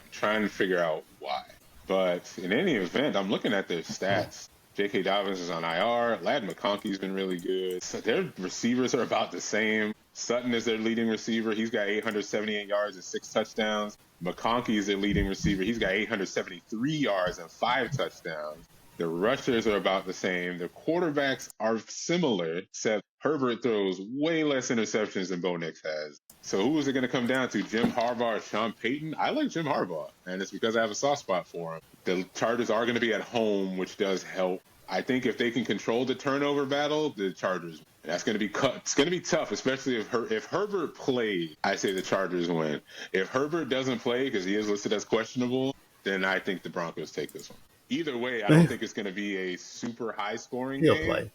I'm trying to figure out why. But in any event, I'm looking at their stats. J.K. Dobbins is on IR. Ladd McConkey's been really good. So their receivers are about the same. Sutton is their leading receiver. He's got 878 yards and 6 touchdowns. McConkey is their leading receiver. He's got 873 yards and 5 touchdowns. The rushers are about the same. The quarterbacks are similar, except Herbert throws way less interceptions than Bo Nix has. So who is it going to come down to, Jim Harbaugh or Sean Payton? I like Jim Harbaugh, and it's because I have a soft spot for him. The Chargers are going to be at home, which does help. I think if they can control the turnover battle, the Chargers. That's going to be it's going to be tough, especially if Herbert plays. I say the Chargers win. If Herbert doesn't play because he is listed as questionable, then I think the Broncos take this one. Either way, I don't think it's going to be a super high-scoring game. He'll play.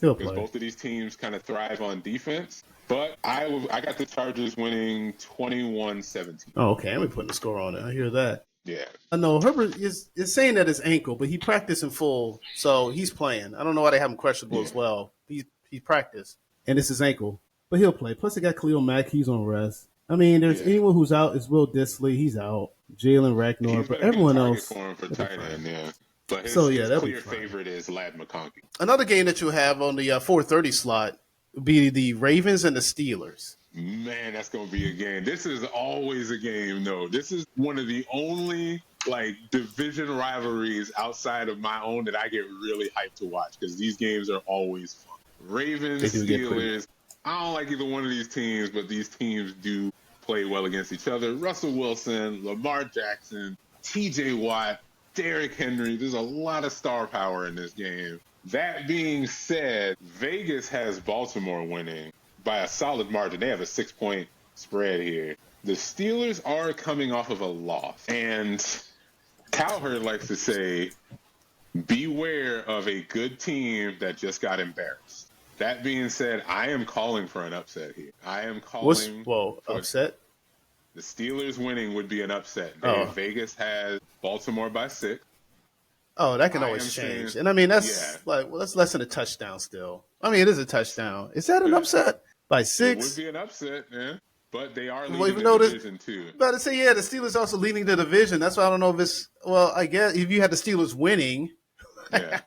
Because both of these teams kind of thrive on defense. But I got the Chargers winning 21-17. Oh, okay. I'm putting the score on it. I hear that. Yeah. I know Herbert is saying that his ankle, but he practiced in full, so he's playing. I don't know why they have him questionable as well. He practiced, and it's his ankle, but he'll play. Plus, they got Khalil Mack. He's on rest. I mean, there's anyone who's out is Will Dissly. He's out. Jalen Ragnar, He's but been a good everyone target else, for him for will be tight fine. end, yeah. But So yeah, his that'll be clear fine. favorite is Lad McConkey. Another game that you have on the 4:30 slot would be the Ravens and the Steelers. Man, that's gonna be a game. This is always a game, though. This is one of the only like division rivalries outside of my own that I get really hyped to watch because these games are always fun. Ravens, They do get pretty. Steelers. I don't like either one of these teams, but these teams do play well against each other. Russell Wilson, Lamar Jackson, T.J. Watt, Derrick Henry. There's a lot of star power in this game. That being said, Vegas has Baltimore winning by a solid margin. They have a 6-point spread here. The Steelers are coming off of a loss. And Cowherd likes to say, beware of a good team that just got embarrassed. That being said, I am calling for an upset here. I am calling for upset? The Steelers winning would be an upset. Vegas has Baltimore by 6. Oh, that can always change. And I mean, that's less than a touchdown still. I mean, it is a touchdown. Is that an upset? By 6? It would be an upset, yeah. But they are leading the division, too. About to say, the Steelers also leading the division. That's why I don't know if it's, well, I guess if you had the Steelers winning. Yeah.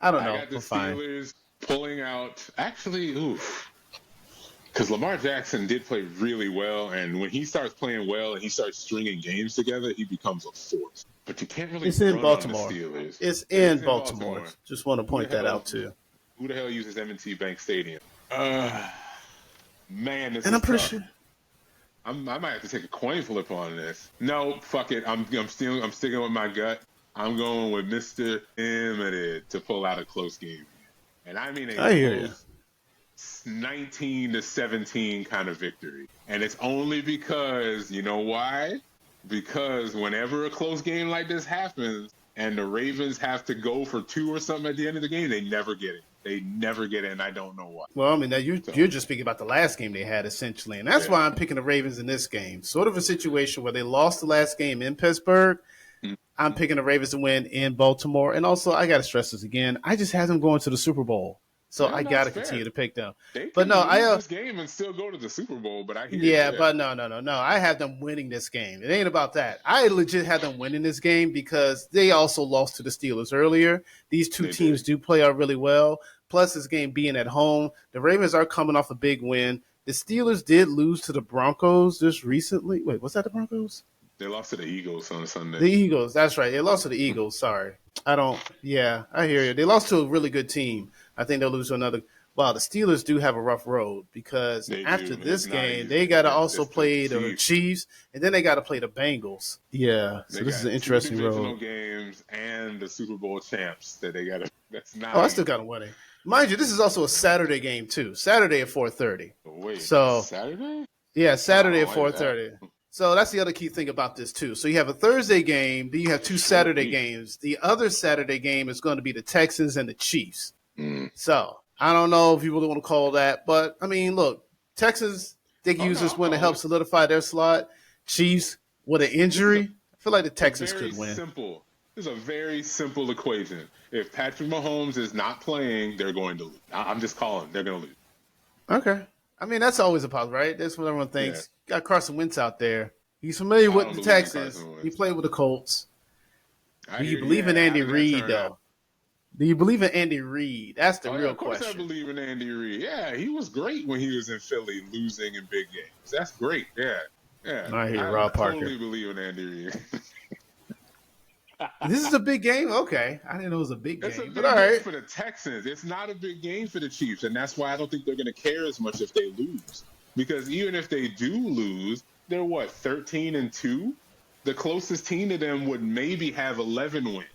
I don't know. I got the Steelers pulling out, actually, because Lamar Jackson did play really well. And when he starts playing well and he starts stringing games together, he becomes a force. But you can't really It's in Baltimore. It's in Baltimore. Just want to point that out, too. Who the hell uses M&T Bank Stadium? Man, this and is I'm pretty tough. sure. I might have to take a coin flip on this. No, fuck it. I'm sticking with my gut. I'm going with Mr. Emmitt to pull out a close game. And I mean a close 19-17 kind of victory. And it's only because, you know why? Because whenever a close game like this happens and the Ravens have to go for 2 or something at the end of the game, they never get it. They never get it, and I don't know why. Well, I mean, now you're just speaking about the last game they had, essentially. And that's why I'm picking the Ravens in this game. Sort of a situation where they lost the last game in Pittsburgh. Mm-hmm. I'm picking the Ravens to win in Baltimore. And also, I got to stress this again. I just had them going to the Super Bowl. So I got to continue to pick them. But no, I lose this game and still go to the Super Bowl. But I hear but no. I have them winning this game. It ain't about that. I legit had them winning this game because they also lost to the Steelers earlier. These two teams do play out really well. Plus, this game being at home, the Ravens are coming off a big win. The Steelers did lose to the Broncos just recently. Wait, was that the Broncos? They lost to the Eagles on Sunday. The Eagles, that's right. They lost to the Eagles. Sorry. I hear you. They lost to a really good team. I think they'll lose to another. Wow, the Steelers do have a rough road because after this game, they got to also play the Chiefs, and then they got to play the Bengals. Yeah, so this is an interesting road. Divisional games and the Super Bowl champs that they got to. That's not. I still got to win it. Mind you, this is also a Saturday game too. Saturday at 4:30. Wait, so Saturday? Yeah, Saturday at 4:30. So that's the other key thing about this too. So you have a Thursday game, then you have 2 Saturday games. The other Saturday game is going to be the Texans and the Chiefs. So I don't know if you really want to call that, but I mean, look, Texans, they can use this win to help solidify their slot. Chiefs with an injury, I feel like the Texans could win. Simple. It's a very simple equation. If Patrick Mahomes is not playing, they're going to lose. I'm just calling. They're going to lose. Okay. I mean, that's always a positive, right? That's what everyone thinks. Yeah. Got Carson Wentz out there. He's familiar with the Texans. He played with the Colts. Do you believe in Andy Reid, though? Do you believe in Andy Reid? That's the real question. Of course I believe in Andy Reid. Yeah, he was great when he was in Philly losing in big games. That's great. Yeah. I hear Rob Parker. I totally believe in Andy Reid. This is a big game? Okay. I didn't know it was a big game. It's a big game for the Texans. It's not a big game for the Chiefs, and that's why I don't think they're going to care as much if they lose. Because even if they do lose, they're 13-2? The closest team to them would maybe have 11 wins.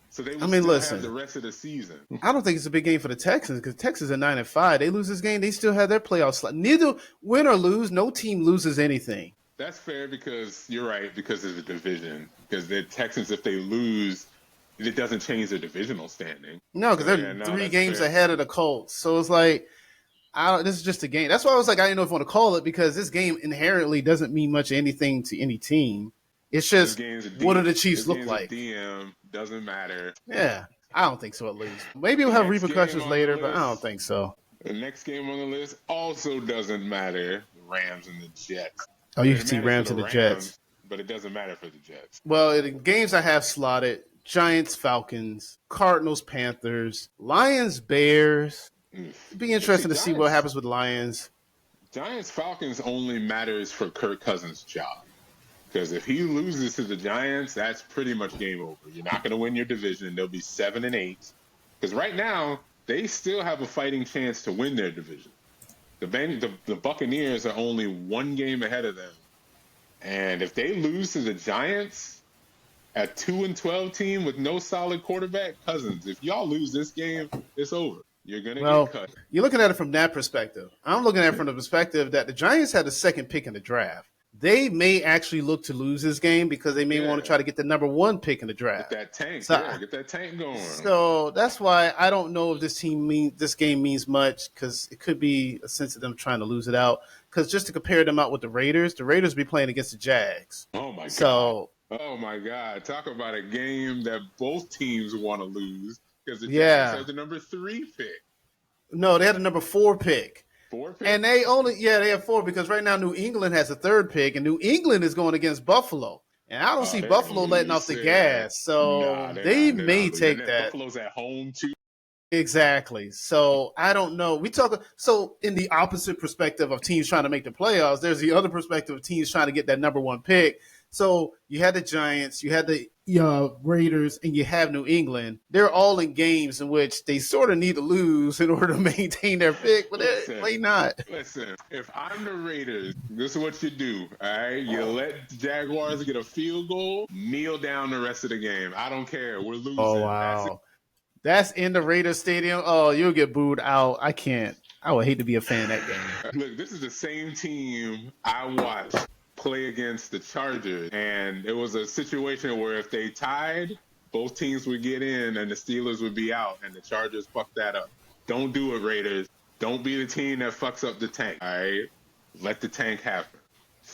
So they would have the rest of the season. I don't think it's a big game for the Texans because Texans are 9-5. They lose this game, they still have their playoff slot. Neither win or lose, no team loses anything. That's fair because you're right, because of the division. Because the Texans, if they lose, it doesn't change their divisional standing. No, because they're 3 games ahead of the Colts. So it's like, this is just a game. That's why I was like, I didn't know if I want to call it because this game inherently doesn't mean much anything to any team. It's just, what do the Chiefs look like? DM doesn't matter. Yeah, I don't think so at least. Maybe we'll have repercussions later, but I don't think so. The next game on the list also doesn't matter. The Rams and the Jets. Oh, you can see Rams and the Jets. but it doesn't matter for the Jets. Well, in games I have slotted: Giants, Falcons, Cardinals, Panthers, Lions, Bears. It'd be interesting to see what happens with Lions. Giants Falcons only matters for Kirk Cousins' job. Because if he loses to the Giants, that's pretty much game over. You're not going to win your division. They'll be 7-8. Because right now, they still have a fighting chance to win their division. The Buccaneers are only one game ahead of them. And if they lose to the Giants, a 2-12 team with no solid quarterback, Cousins, if y'all lose this game, it's over. You're going to get cut. You're looking at it from that perspective. I'm looking at it from the perspective that the Giants had the second pick in the draft. They may actually look to lose this game because they may want to try to get the number 1 pick in the draft. Get that tank, get that tank going. So that's why I don't know if this game means much, because it could be a sense of them trying to lose it out. Because just to compare them out with the Raiders be playing against the Jags. Oh my god! Oh my god! Talk about a game that both teams want to lose because the Jags have the number 3 pick. No, they had the number 4 pick. 4 pick? And they have 4 because right now New England has a 3rd pick, and New England is going against Buffalo. And I don't see Buffalo letting off the gas. So they may take that. Buffalo's at home too. Exactly. So I don't know. So in the opposite perspective of teams trying to make the playoffs, there's the other perspective of teams trying to get that number 1 pick. So you had the Giants, you had the Raiders, and you have New England. They're all in games in which they sort of need to lose in order to maintain their pick, but they may not. Listen, if I'm the Raiders, this is what you do, all right? You let the Jaguars get a field goal, kneel down the rest of the game. I don't care. We're losing. Oh, wow. That's in the Raiders stadium? Oh, you'll get booed out. I can't. I would hate to be a fan of that game. Look, this is the same team I watched play against the Chargers, and it was a situation where if they tied, both teams would get in and the Steelers would be out, and the Chargers fucked that up. Don't do it, Raiders. Don't be the team that fucks up the tank, all right? Let the tank happen.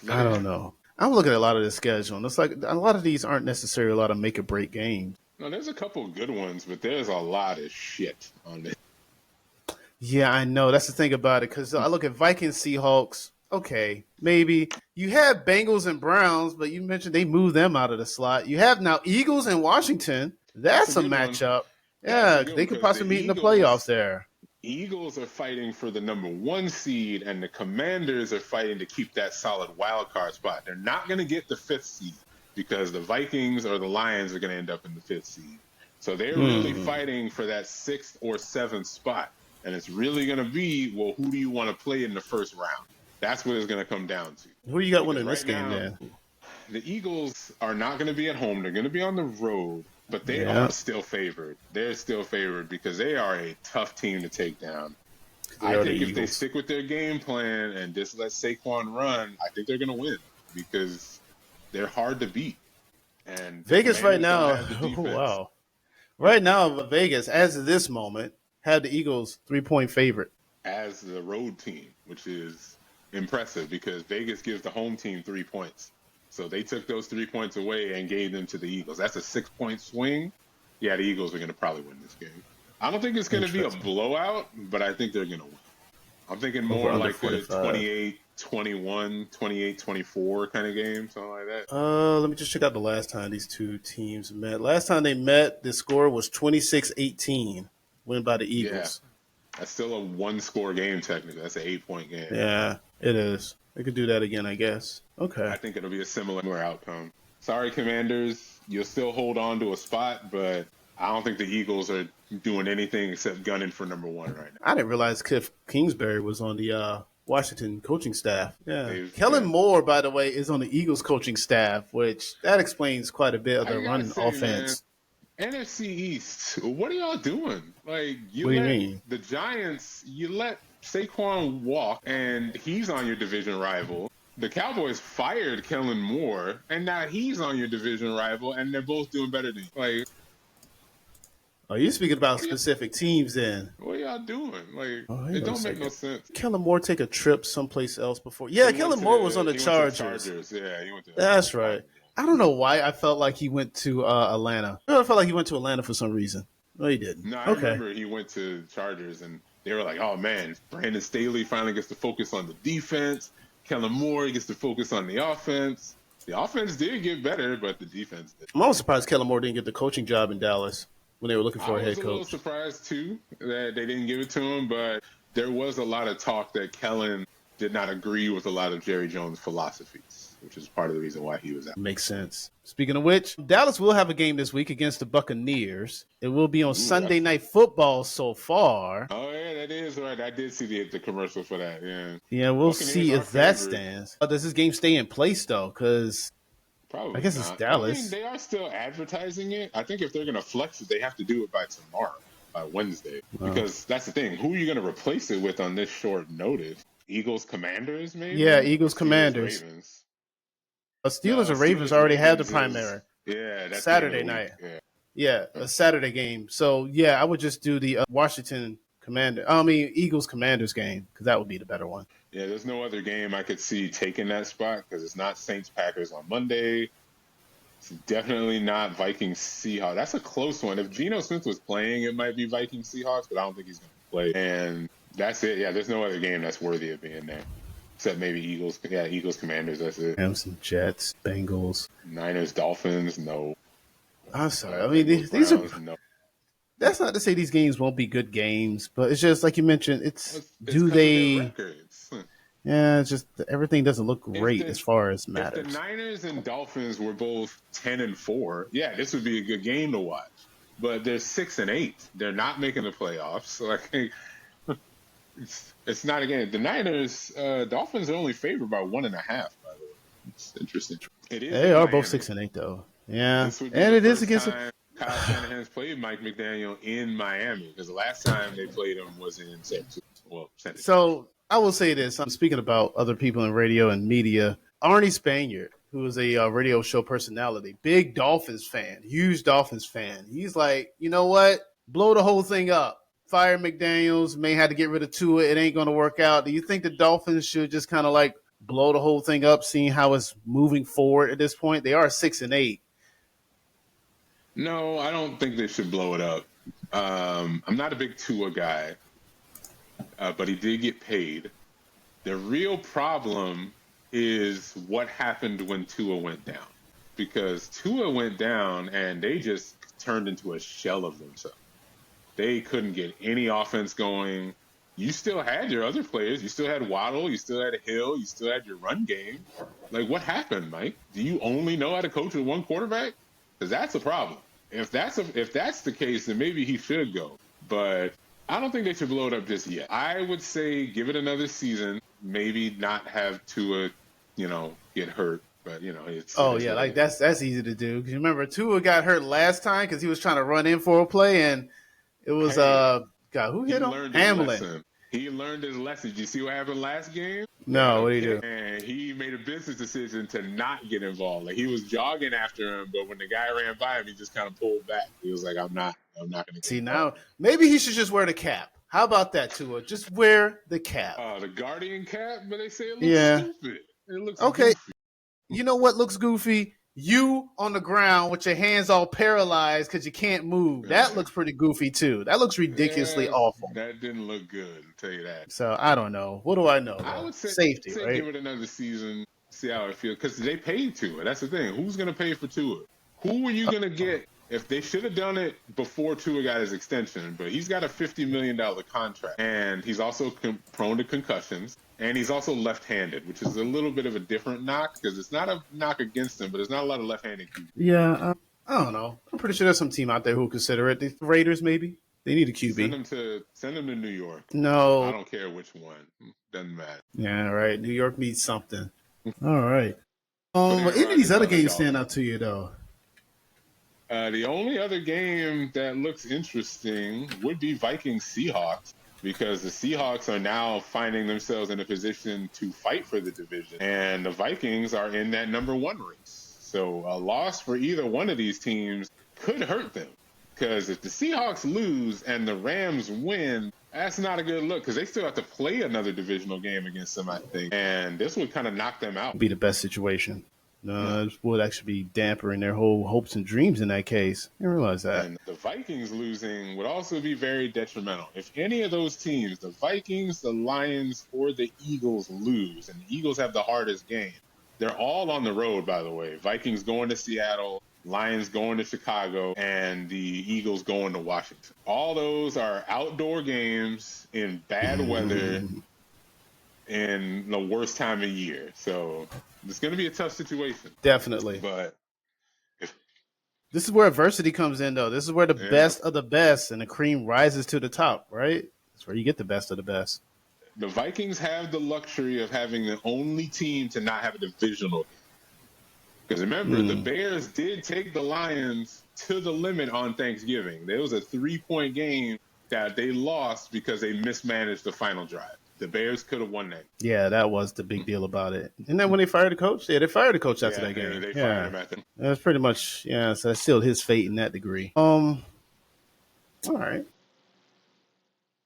I don't know. I'm looking at a lot of the schedule, and it's like a lot of these aren't necessarily a lot of make or break games. No, there's a couple of good ones, but there's a lot of shit on this. Yeah, I know. That's the thing about it, because I look at Vikings, Seahawks. Okay, maybe. You have Bengals and Browns, but you mentioned they moved them out of the slot. You have now Eagles and Washington. That's a matchup. Yeah, they could possibly meet in the playoffs there. Eagles are fighting for the number 1 seed, and the Commanders are fighting to keep that solid wild card spot. They're not going to get the 5th seed because the Vikings or the Lions are going to end up in the 5th seed. So they're really fighting for that 6th or 7th spot. And it's really going to be, well, who do you want to play in the first round? That's what it's going to come down to. Who you got winning this game, then? The Eagles are not going to be at home. They're going to be on the road, but they are still favored. They're still favored because they are a tough team to take down. I think if they stick with their game plan and just let Saquon run, I think they're going to win because they're hard to beat. And Vegas right now, wow. Right now, Vegas, as of this moment, have the Eagles 3-point favorite. As the road team, which is impressive because Vegas gives the home team 3 points. So they took those 3 points away and gave them to the Eagles. That's a 6-point swing. Yeah, the Eagles are going to probably win this game. I don't think it's going to be a blowout, but I think they're going to win. I'm thinking more like a 28-21, 28-24 kind of game, something like that. Let me just check out the last time these two teams met. Last time they met, the score was 26-18, win by the Eagles. Yeah. That's still a 1-score game, technically. That's an 8-point game. Yeah, it is. They could do that again, I guess. Okay. I think it'll be a similar outcome. Sorry, Commanders. You'll still hold on to a spot, but I don't think the Eagles are doing anything except gunning for number 1 right now. I didn't realize Cliff Kingsbury was on the Washington coaching staff. Yeah. Kellen Moore, by the way, is on the Eagles coaching staff, which that explains quite a bit of the run offense. Man, NFC East, what are y'all doing? Like, what do you mean? The Giants, you let Saquon walk, and he's on your division rival. The Cowboys fired Kellen Moore, and now he's on your division rival, and they're both doing better than you. Like, are you speaking about specific teams then? What are y'all doing? Like, it don't make no sense. Kellen Moore take a trip someplace else before? Yeah, Kellen Moore was on the Chargers. Yeah, he went to That's right. I don't know why I felt like he went to Atlanta. I felt like he went to Atlanta for some reason. No, he didn't. No, I remember he went to Chargers, and they were like, oh, man, Brandon Staley finally gets to focus on the defense. Kellen Moore gets to focus on the offense. The offense did get better, but the defense did. I'm almost surprised Kellen Moore didn't get the coaching job in Dallas when they were looking I for a was head a little coach. surprised too that they didn't give it to him, but there was a lot of talk that Kellen did not agree with a lot of Jerry Jones' philosophies, which is part of the reason why he was out. Makes sense. Speaking of which, Dallas will have a game this week against the Buccaneers. It will be on Sunday Night Football so far. Oh, yeah, that is right. I did see the commercial for that, yeah. Yeah, we'll Buccaneers see if that favorite. stands. Does this game stay in place, though? Because Probably I guess not. it's Dallas. I mean, they are still advertising it. I think if they're going to flex it, they have to do it by tomorrow, by Wednesday. Wow. Because that's the thing. Who are you going to replace it with on this short notice? Eagles Commanders, maybe? Yeah, Eagles Steelers, Commanders. Ravens. Steelers No, or Ravens Steelers already had the Ravens primary. Yeah, that's Saturday night. Yeah, a Saturday game. So, yeah, I would just do the Eagles Commanders game because that would be the better one. Yeah, there's no other game I could see taking that spot because it's not Saints Packers on Monday. It's definitely not Vikings Seahawks. That's a close one. If Geno Smith was playing, it might be Vikings Seahawks, but I don't think he's going to play. And that's it. Yeah, there's no other game that's worthy of being there. Except maybe Eagles. Yeah, Eagles Commanders. That's it. Rams and Jets, Bengals, Niners Dolphins. No. I'm sorry. I mean, these are. No. That's not to say these games won't be good games, but it's just like you mentioned. It's do they? Yeah, it's just everything doesn't look great as far as matters. If the Niners and Dolphins were both 10-4, yeah, this would be a good game to watch. But they're 6-8. They're not making the playoffs. Like, it's not again. The Niners, Dolphins are only favored by 1.5. By the way, it's interesting. It is. They are both 6-8 though. Yeah, and it is against. Kyle Shanahan's played Mike McDaniel in Miami because the last time they played him was in San Francisco. Well, so I will say this: I'm speaking about other people in radio and media. Arnie Spaniard, who is a radio show personality, big Dolphins fan, huge Dolphins fan. He's like, you know what? Blow the whole thing up. Fire McDaniels. May have to get rid of Tua. It ain't going to work out. Do you think the Dolphins should just kind of like blow the whole thing up, seeing how it's moving forward at this point? They are 6-8. No, I don't think they should blow it up. I'm not a big Tua guy, but he did get paid. The real problem is what happened when Tua went down. Because Tua went down and they just turned into a shell of themselves. They couldn't get any offense going. You still had your other players. You still had Waddle. You still had Hill. You still had your run game. Like, what happened, Mike? Do you only know how to coach with one quarterback? Because that's a problem. If that's the case, then maybe he should go. But I don't think they should blow it up just yet. I would say give it another season. Maybe not have Tua, get hurt. But it's like that's easy to do. Because remember, Tua got hurt last time because he was trying to run in for a play, and it was who hit him? Hamlin. He learned his lesson. Did you see what happened last game? No, what did he do? And he made a business decision to not get involved. Like, he was jogging after him, but when the guy ran by him, he just kind of pulled back. He was like, I'm not going to see now. Maybe he should just wear the cap. How about that, Tua? Just wear the cap. The Guardian cap, but they say it looks stupid. It looks okay. Goofy. You know what looks goofy? You on the ground with your hands all paralyzed because you can't move. That looks pretty goofy, too. That looks ridiculously awful. That didn't look good, I'll tell you that. So, I don't know. What do I know? I would say safety, right? Give it another season, see how it feels. Because they paid Tua. That's the thing. Who's going to pay for Tua? Who are you going to get? If they should have done it before Tua got his extension, but he's got a $50 million contract. And he's also prone to concussions. And he's also left-handed, which is a little bit of a different knock because it's not a knock against him, but there's not a lot of left-handed QB. Yeah, I don't know. I'm pretty sure there's some team out there who consider it. The Raiders, maybe. They need a QB. Send them to New York. No. I don't care which one. Doesn't matter. Yeah, right. New York needs something. All right. But any of these other games stand out to you, though? The only other game that looks interesting would be Vikings-Seahawks. Because the Seahawks are now finding themselves in a position to fight for the division. And the Vikings are in that number 1 race. So a loss for either one of these teams could hurt them. Because if the Seahawks lose and the Rams win, that's not a good look. Because they still have to play another divisional game against them, I think. And this would kind of knock them out. Be the best situation. This would actually be dampering their whole hopes and dreams in that case. I didn't realize that. And the Vikings losing would also be very detrimental. If any of those teams, the Vikings, the Lions, or the Eagles lose, and the Eagles have the hardest game, They're all on the road, by the way. Vikings going to Seattle, Lions going to Chicago, and the Eagles going to Washington. All those are outdoor games in bad weather in the worst time of year. So it's going to be a tough situation. Definitely. But this is where adversity comes in, though. This is where the best of the best and the cream rises to the top, right? That's where you get the best of the best. The Vikings have the luxury of having the only team to not have a divisional. Because remember, the Bears did take the Lions to the limit on Thanksgiving. There was a 3-point game that they lost because they mismanaged the final drive. The Bears could have won that. Yeah, that was the big deal about it. And then when they fired the coach? Yeah, they fired the coach after that game. They fired him after. That's pretty much, so that sealed his fate in that degree. All right.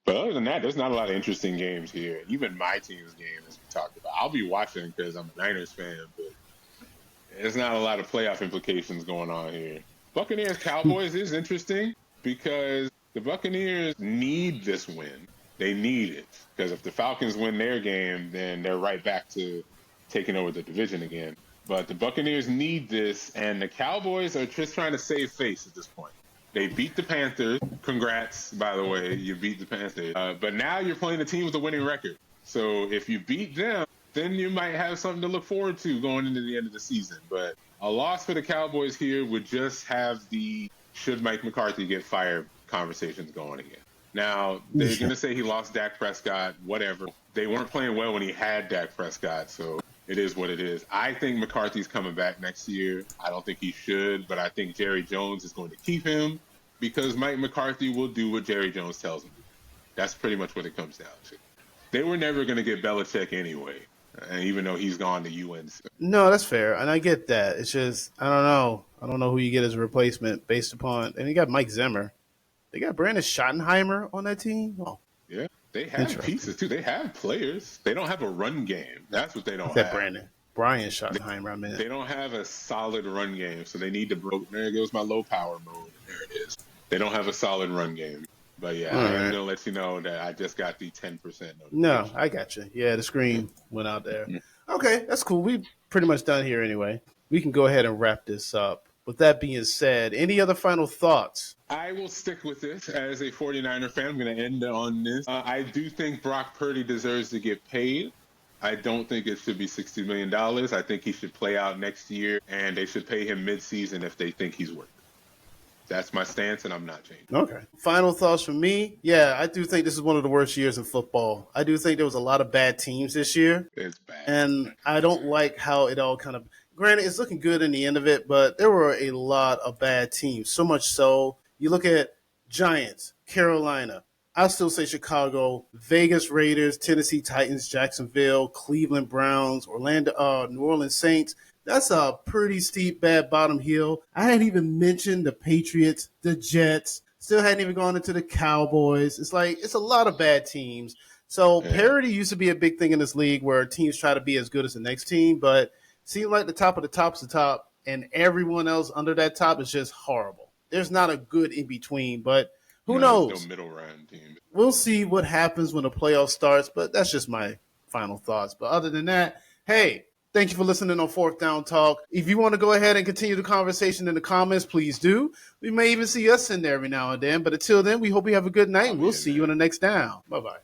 But other than that, there's not a lot of interesting games here. Even my team's game, as we talked about. I'll be watching because I'm a Niners fan, but there's not a lot of playoff implications going on here. Buccaneers-Cowboys is interesting because the Buccaneers need this win. They need it because if the Falcons win their game, then they're right back to taking over the division again. But the Buccaneers need this, and the Cowboys are just trying to save face at this point. They beat the Panthers. Congrats, by the way, you beat the Panthers. But now you're playing a team with a winning record. So if you beat them, then you might have something to look forward to going into the end of the season. But a loss for the Cowboys here would just have the should Mike McCarthy get fired conversations going again. Now, they're going to say he lost Dak Prescott, whatever. They weren't playing well when he had Dak Prescott, so it is what it is. I think McCarthy's coming back next year. I don't think he should, but I think Jerry Jones is going to keep him because Mike McCarthy will do what Jerry Jones tells him to do. That's pretty much what it comes down to. They were never going to get Belichick anyway, even though he's gone to UNC. No, that's fair, and I get that. It's just, I don't know. I don't know who you get as a replacement based upon, and you got Mike Zimmer. They got Brandon Schottenheimer on that team. Oh, yeah, they have pieces too. They have players. They don't have a run game. That's what they don't that have. Brian Schottenheimer. I mean, they don't have a solid run game, so they need to. There goes my low power mode. There it is. They don't have a solid run game. But yeah, I'm gonna let you know that I just got the 10% notification. No, I got you. Yeah, the screen went out there. Yeah. Okay, that's cool. We pretty much done here anyway. We can go ahead and wrap this up. With that being said, any other final thoughts? I will stick with this as a 49er fan. I'm going to end on this. I do think Brock Purdy deserves to get paid. I don't think it should be $60 million. I think he should play out next year, and they should pay him mid-season if they think he's worth it. That's my stance, and I'm not changing. Okay. Final thoughts from me. Yeah, I do think this is one of the worst years in football. I do think there was a lot of bad teams this year. It's bad. And I don't like how it all kind of – granted, it's looking good in the end of it, but there were a lot of bad teams. So much so, you look at Giants, Carolina, I'll still say Chicago, Vegas Raiders, Tennessee Titans, Jacksonville, Cleveland Browns, New Orleans Saints. That's a pretty steep, bad bottom hill. I hadn't even mentioned the Patriots, the Jets, still hadn't even gone into the Cowboys. It's like, it's a lot of bad teams. So parity used to be a big thing in this league where teams try to be as good as the next team, but seems like the top of the top's the top, and everyone else under that top is just horrible. There's not a good in between, but who knows? There's no middle round team. We'll see what happens when the playoff starts, but that's just my final thoughts. But other than that, hey, thank you for listening on Fourth Down Talk. If you want to go ahead and continue the conversation in the comments, please do. We may even see us in there every now and then, but until then, we hope you have a good night, and we'll see you in the next down. Bye-bye.